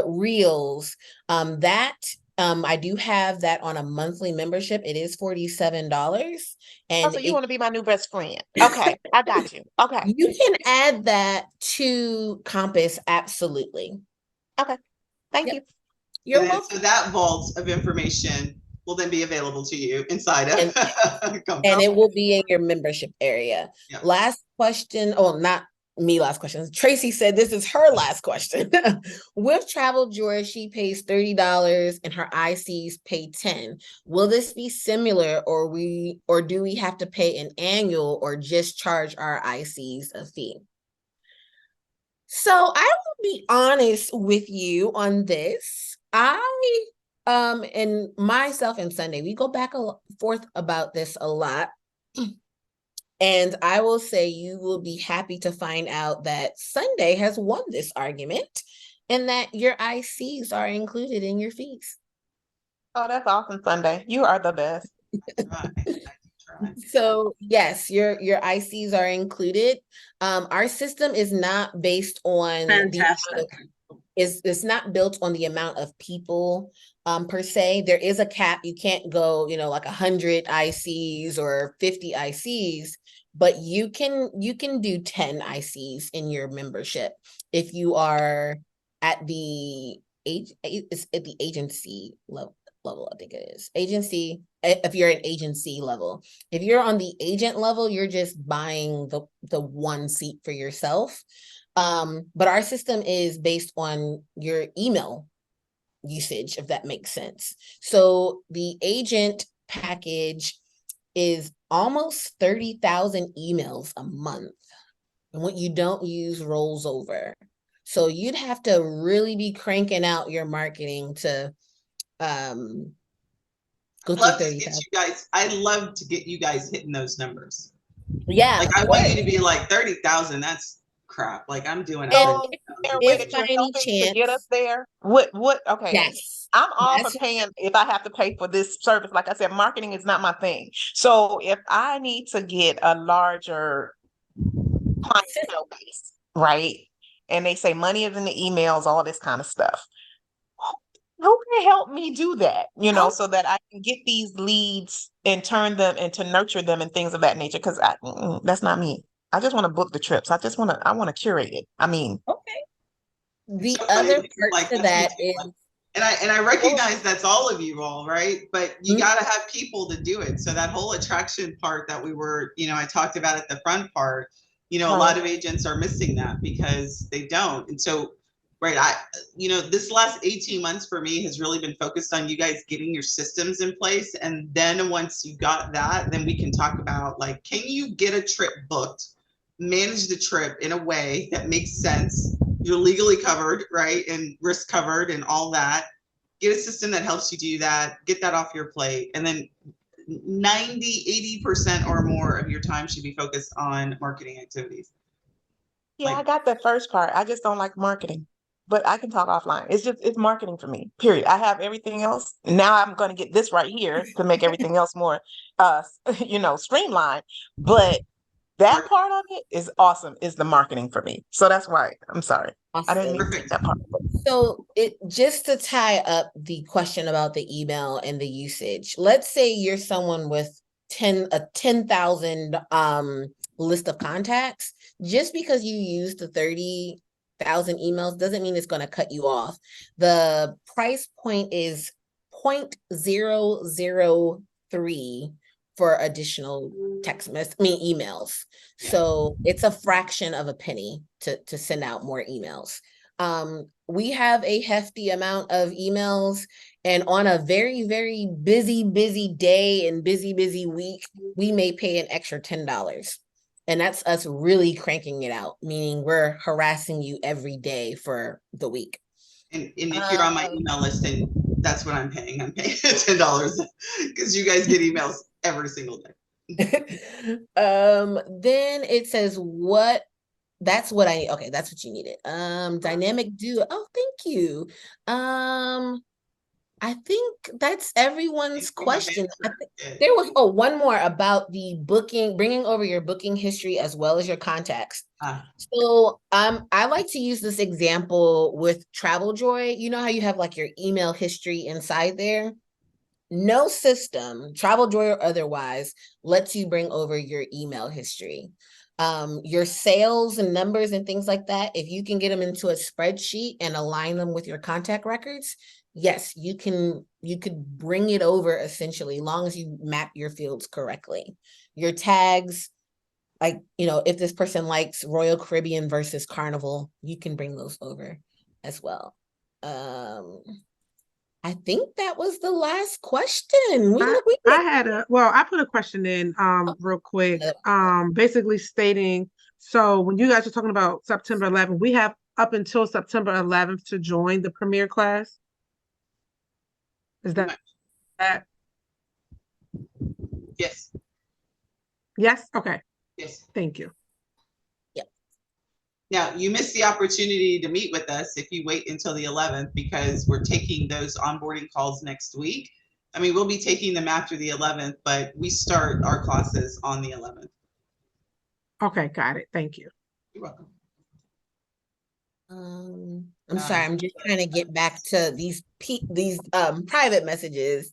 reels. I do have that on a monthly membership. It is $47. And so you want to be my new best friend. Okay, I got you. Okay. You can add that to Compass, absolutely. Okay, thank you. You're welcome. So that vault of information will then be available to you inside of Compass. And it will be in your membership area. Yeah. Last question. Oh, not me, last question. Tracy said this is her last question. With Travel Joy, she pays $30 and her ICs pay $10. Will this be similar, or do we have to pay an annual or just charge our ICs a fee? So I will be honest with you on this. And myself and Sunday, we go back and forth about this a lot. And I will say you will be happy to find out that Sunday has won this argument and that your ICs are included in your fees. Oh, that's awesome, Sunday. You are the best. Right, I can try. So yes, your ICs are included. Our system is not based on the amount Fantastic. of, it's not built on the amount of people per se. There is a cap. You can't go, like 100 ICs or 50 ICs, but you can do 10 ICs in your membership if you are at the it's at the agency level, I think it is. Agency, if you're an agency level. If you're on the agent level, you're just buying the one seat for yourself. But our system is based on your email usage, if that makes sense. So the agent package is almost 30,000 emails a month. And what you don't use rolls over. So you'd have to really be cranking out your marketing to go through Love to 30,000. get you guys. I love to get you guys hitting those numbers. Yeah, Like I want you to be like 30,000. That's crap. Like I'm doing And 100,000. Is there a way if that by you're any helping to get us chance, there? Okay. yes, I'm all yes. for paying if I have to pay for this service. Like I said, marketing is not my thing. So if I need to get a larger clientele base, right? And they say money is in the emails, all this kind of stuff. Who can help me do that? Oh. So that I can get these leads and turn them and to nurture them and things of that nature. Because that's not me. I just want to book the trips. I want to curate it. I mean, Okay. It's The so funny other because, part like, to that's me that too, like, is, and I recognize that's all of you all, right? But you Mhm. got to have people to do it. So that whole attraction part that we were, I talked about at the front part, a lot of agents are missing that because they don't. And so, right, this last 18 months for me has really been focused on you guys getting your systems in place. And then once you got that, then we can talk about, like, can you get a trip booked, manage the trip in a way that makes sense? You're legally covered, right? And risk covered and all that. Get a system that helps you do that, get that off your plate. And then 90-80% or more of your time should be focused on marketing activities. yeah, I Like, got that first part. I just don't like marketing, but I can talk offline. It's marketing for me, period. I have everything else. Now I'm going to get this right here to make everything else more, streamlined. But that part of it is awesome, is the marketing for me. So that's why I'm sorry. I didn't mean to take Perfect. that part. so it just to tie up the question about the email and the usage. Let's say you're someone with 10,000 list of contacts. Just because you use the 30,000 emails doesn't mean it's going to cut you off. The price point is 0.003 for additional emails. Yeah. So it's a fraction of a penny to send out more emails. We have a hefty amount of emails, and on a very, very busy day and busy week, we may pay an extra $10. And that's us really cranking it out, meaning we're harassing you every day for the week. And if you're on my email list, then that's what I'm paying. I'm paying $10 because you guys get emails every single day. Then it says that's what I need. Okay, that's what you needed. Dynamic duo. Oh, thank you. I think that's everyone's question. There was one more about the booking, bringing over your booking history as well as your contacts. So I like to use this example with TravelJoy. You know how you have like your email history inside there? No system, TravelJoy or otherwise, lets you bring over your email history. Your sales and numbers and things like that, if you can get them into a spreadsheet and align them with your contact records, yes, you could bring it over essentially, as long as you map your fields correctly. Your tags, like, if this person likes Royal Caribbean versus Carnival, you can bring those over as well. I think that was the last question. I put a question in real quick, basically stating, so when you guys are talking about September 11th, we have up until September 11th to join the premier class. Is that? Yes. Yes? Okay. Yes. Thank you. Now, you missed the opportunity to meet with us if you wait until the 11th, because we're taking those onboarding calls next week. I mean, we'll be taking them after the 11th, but we start our classes on the 11th. Okay, got it. Thank you. You're welcome. I'm sorry, I'm just trying to get back to these private messages.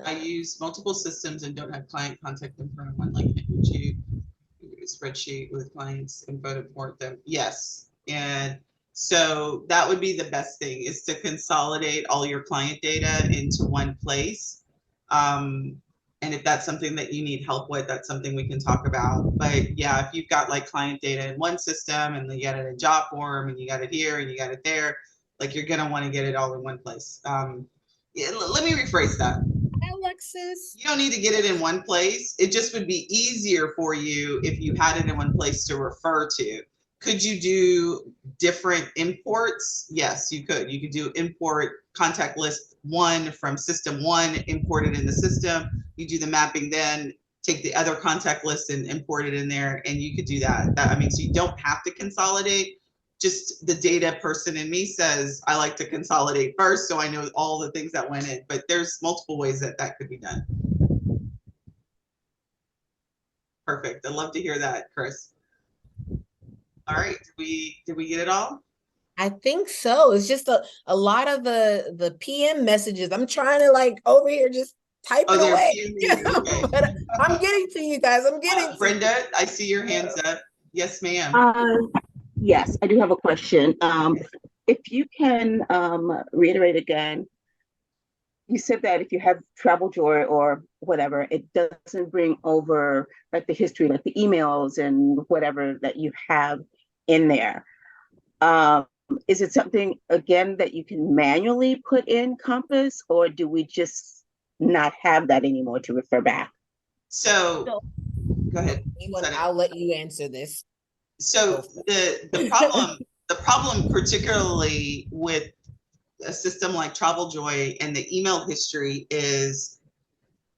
I use multiple systems and don't have client contact info in one. Like, would you spreadsheet with clients info to import them? Yes. And so that would be the best thing, is to consolidate all your client data into one place. And if that's something that you need help with, that's something we can talk about. But yeah, if you've got like client data in one system and then you got it in job form and you got it here and you got it there, like you're gonna want to get it all in one place. Yeah, let me rephrase that. Alexis. You don't need to get it in one place. It just would be easier for you if you had it in one place to refer to. Could you do different imports? Yes, you could. You could do import contact list 1 from system 1, import it in the system. You do the mapping, then take the other contact list and import it in there, and you could do that. I mean, so you don't have to consolidate. Just the data person in me says, I like to consolidate first, so I know all the things that went in, but there's multiple ways that that could be done. Perfect. I'd love to hear that, Chris. All right, did we get it all? I think so. It's just a lot of the PM messages. I'm trying to like over here just type it they're away. PMing, okay. But I'm getting to you guys. I'm getting to Brenda, I see your hands up. Yes, ma'am. Yes, I do have a question. If you can reiterate again, you said that if you have TravelJoy or whatever, it doesn't bring over like the history, like the emails and whatever that you have in there. Is it something, again, that you can manually put in Compass, or do we just not have that anymore to refer back? So, go ahead. I'll let you answer this. So the problem particularly with a system like TravelJoy and the email history is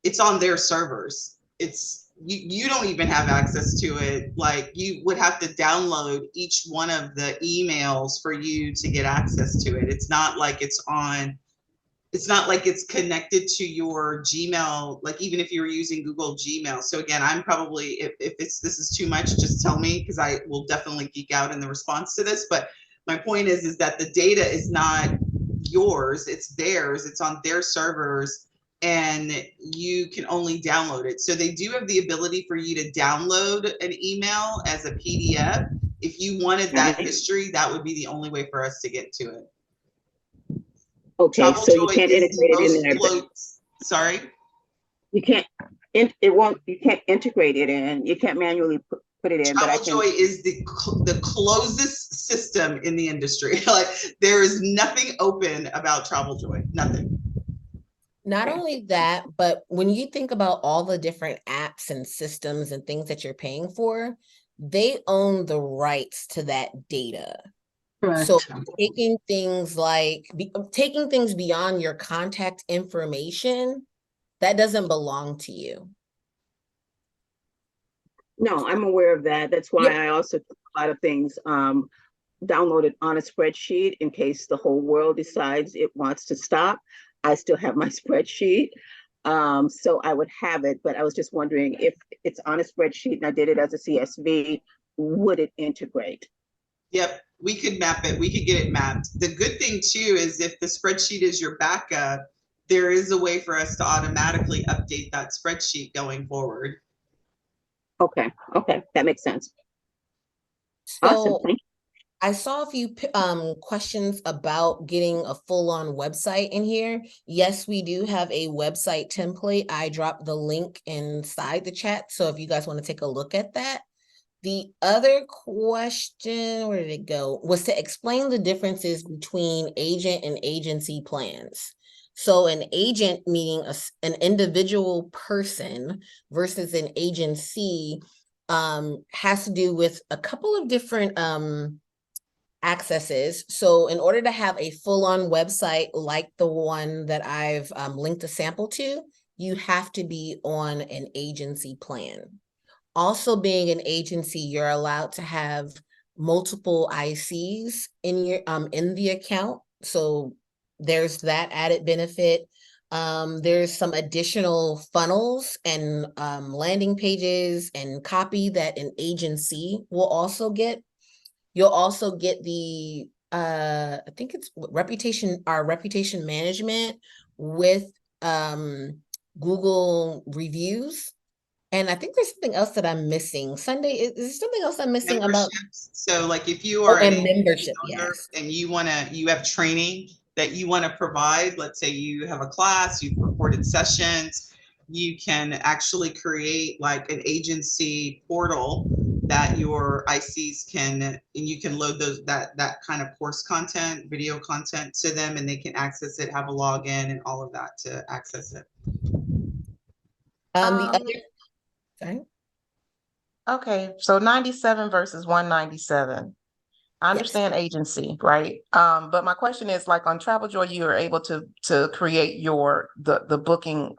it's on their servers. It's you don't even have access to it. Like, you would have to download each one of the emails for you to get access to it. It's not like it's connected to your Gmail, like even if you're using Google Gmail. So again, I'm probably, if this is too much, just tell me, because I will definitely geek out in the response to this. But my point is that the data is not yours, it's theirs, it's on their servers, and you can only download it. So they do have the ability for you to download an email as a PDF. If you wanted that history, that would be the only way for us to get to it. Okay, so you can't integrate it in there. Sorry? You can't, you can't integrate it in. You can't manually put it in. TravelJoy is the closest system in the industry. Like, there is nothing open about TravelJoy, nothing. Not only that, but when you think about all the different apps and systems and things that you're paying for, they own the rights to that data. Correct. So taking things beyond your contact information, that doesn't belong to you. No, I'm aware of that. That's why I also took a lot of things downloaded on a spreadsheet in case the whole world decides it wants to stop. I still have my spreadsheet. So I would have it, but I was just wondering if it's on a spreadsheet and I did it as a CSV, would it integrate? Yep, we could map it. We could get it mapped. The good thing too is if the spreadsheet is your backup, there is a way for us to automatically update that spreadsheet going forward. Okay, that makes sense. So Awesome, thank you. I saw a few questions about getting a full-on website in here. Yes, we do have a website template. I dropped the link inside the chat, so if you guys want to take a look at that. The other question, where did it go? Was to explain the differences between agent and agency plans. So an agent meaning an individual person versus an agency has to do with a couple of different accesses. So in order to have a full-on website like the one that I've linked a sample to, you have to be on an agency plan. Also being an agency, you're allowed to have multiple ICs in the account. So there's that added benefit. There's some additional funnels and landing pages and copy that an agency will also get. You'll also get the I think it's our reputation management with Google reviews. And I think there's something else that I'm missing. Sunday, is there something else I'm missing about? Memberships. So like if you Oh, are an and agency membership, owner yes. and you have training that you want to provide, let's say you have a class, you've recorded sessions, you can actually create like an agency portal that your ICs can, and you can load that kind of course content, video content to them, and they can access it, have a login and all of that to access it. The Um, other, sorry. Okay, so 97 versus 197. I Yes. understand agency, right? But my question is, like on TravelJoy, you are able to create the booking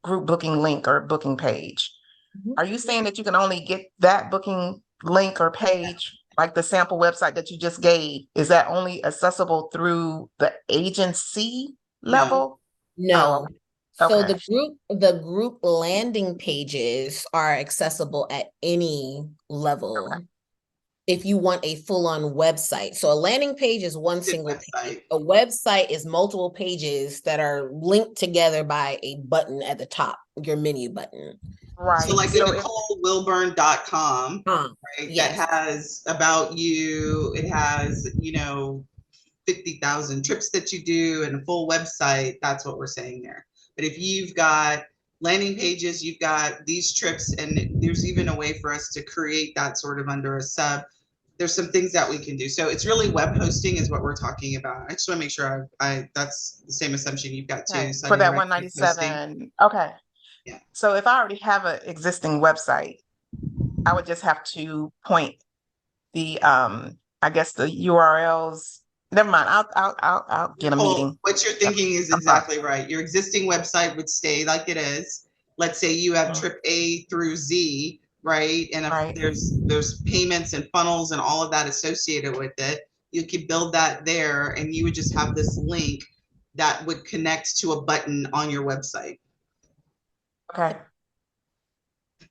group booking link or booking page. Mhm. Are you saying that you can only get that booking link or page, like the sample website that you just gave? Is that only accessible through the agency level? No. So okay. the group landing pages are accessible at any level. Okay. If you want a full-on website. So a landing page is one Good single website. page. A website is multiple pages that are linked together by a button at the top, your menu button. Right. So like So go to NicoleWilburn.com, right? Yes. That has about you, it has, 50,000 trips that you do and a full website. That's what we're saying there. But if you've got landing pages, you've got these trips, and there's even a way for us to create that sort of under a sub. There's some things that we can do. So it's really web hosting is what we're talking about. I just want to make sure I that's the same assumption you've got too. okay, Sunny, for that right? Web hosting. 197. Okay. Yeah. So if I already have an existing website, I would just have to point the I guess the URLs. Never mind. I'll get a Well, meeting. what you're thinking is exactly right. Your existing website would stay like it is. Let's say you have trip A through Z, right? And if Right. there's payments and funnels and all of that associated with it, you could build that there, and you would just have this link that would connect to a button on your website. Okay.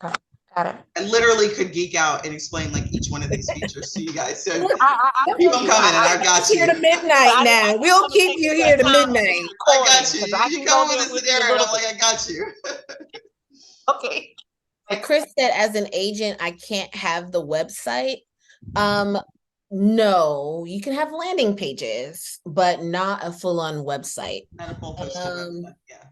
Okay. Got it. I literally could geek out and explain like each one of these features to you guys. So Look, keep them coming, and I've got here you. to midnight now. We'll keep you here to midnight. I got you. You come with us there, and I'm like, I got you. Okay. Like Chris said, as an agent, I can't have the website. No, you can have landing pages, but not a full-on website. Not a full hosted website, yeah.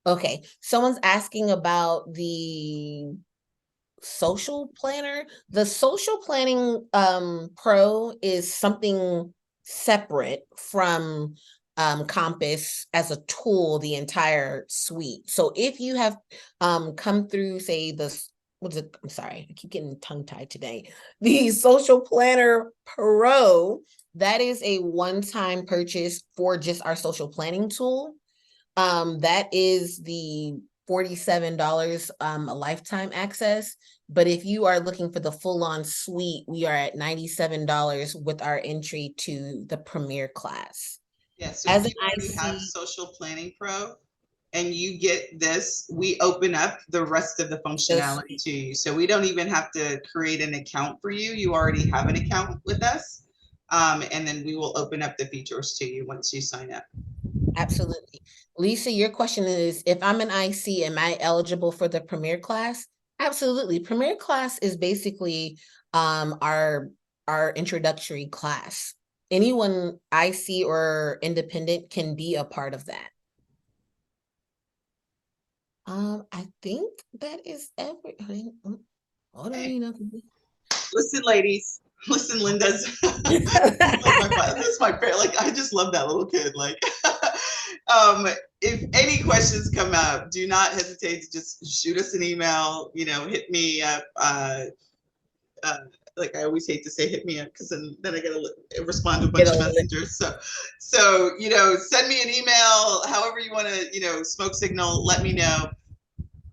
Okay, someone's asking about the social planner. The social planning pro is something separate from Compass as a tool, the entire suite. So if you have come through, say, I'm sorry, I keep getting tongue-tied today. The Social Planner Pro, that is a one-time purchase for just our social planning tool. That is the $47 a lifetime access. But if you are looking for the full-on suite, we are at $97 with our entry to the Premier class. Yeah, so As if an you already have IC, Social Planning Pro and you get this, we open up the rest of the functionality to you. So we don't even have to create an account for you. You already have an account with us. And then we will open up the features to you once you sign up. absolutely. Lisa, your question is, if I'm an IC, am I eligible for the Premier class? Absolutely. Premier class is basically our introductory class. Anyone IC or independent can be a part of that. I think that is everything. Hold on, Listen, ladies. Listen, Linda's. This is my favorite. Like, I just love that little kid. Like, if any questions come up, do not hesitate to just shoot us an email. Hit me up. like I always hate to say hit me up because then I gotta respond to a bunch of messengers. So send me an email, however you want to, smoke signal, let me know.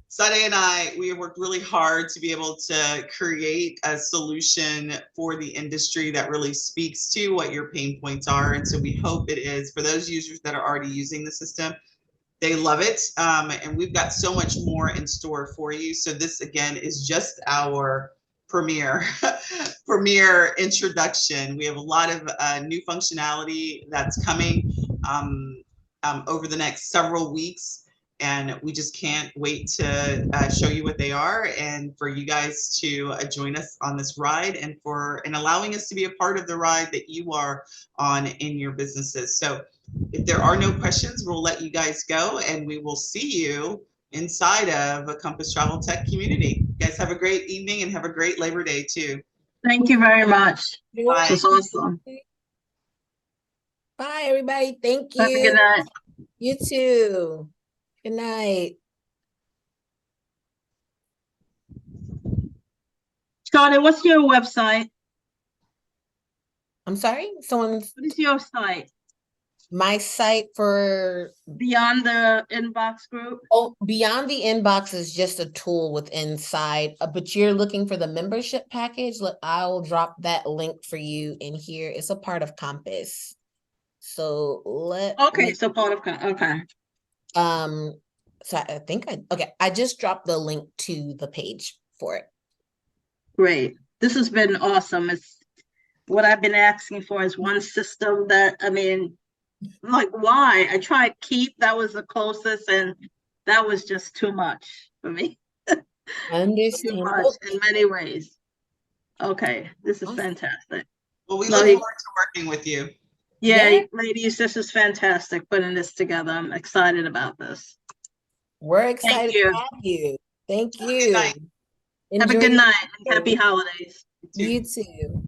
Sade and we have worked really hard to be able to create a solution for the industry that really speaks to what your pain points are. And so we hope it is for those users that are already using the system. They love it. And we've got so much more in store for you. So this, again, is just our premiere introduction. We have a lot of new functionality that's coming over the next several weeks. And we just can't wait to show you what they are and for you guys to join us on this ride and allowing us to be a part of the ride that you are on in your businesses. So if there are no questions, we'll let you guys go and we will see you inside of a Compass Travel Tech community. You guys have a great evening and have a great Labor Day too. Thank you very much. Bye. This was awesome. Bye, everybody. Thank you. Have a good night. You too. Good night. Charlie, what's your website? I'm sorry, What is your site? my site for Beyond the Inbox group? Beyond the Inbox is just a tool with inside, but you're looking for the membership package. I'll drop that link for you in here. It's a part of Compass. So Okay, so part of okay. So I think I just dropped the link to the page for it. Great. This has been awesome. It's what I've been asking for is one system that, like why? I tried Keep, that was the closest, and that was just too much for me. Understand. Too much in many ways. Okay, this is fantastic. Well, we look forward to working with you. Yeah, ladies, this is fantastic putting this together. I'm excited about this. We're excited to have you. Thank you. Have a good night and happy holidays. You too.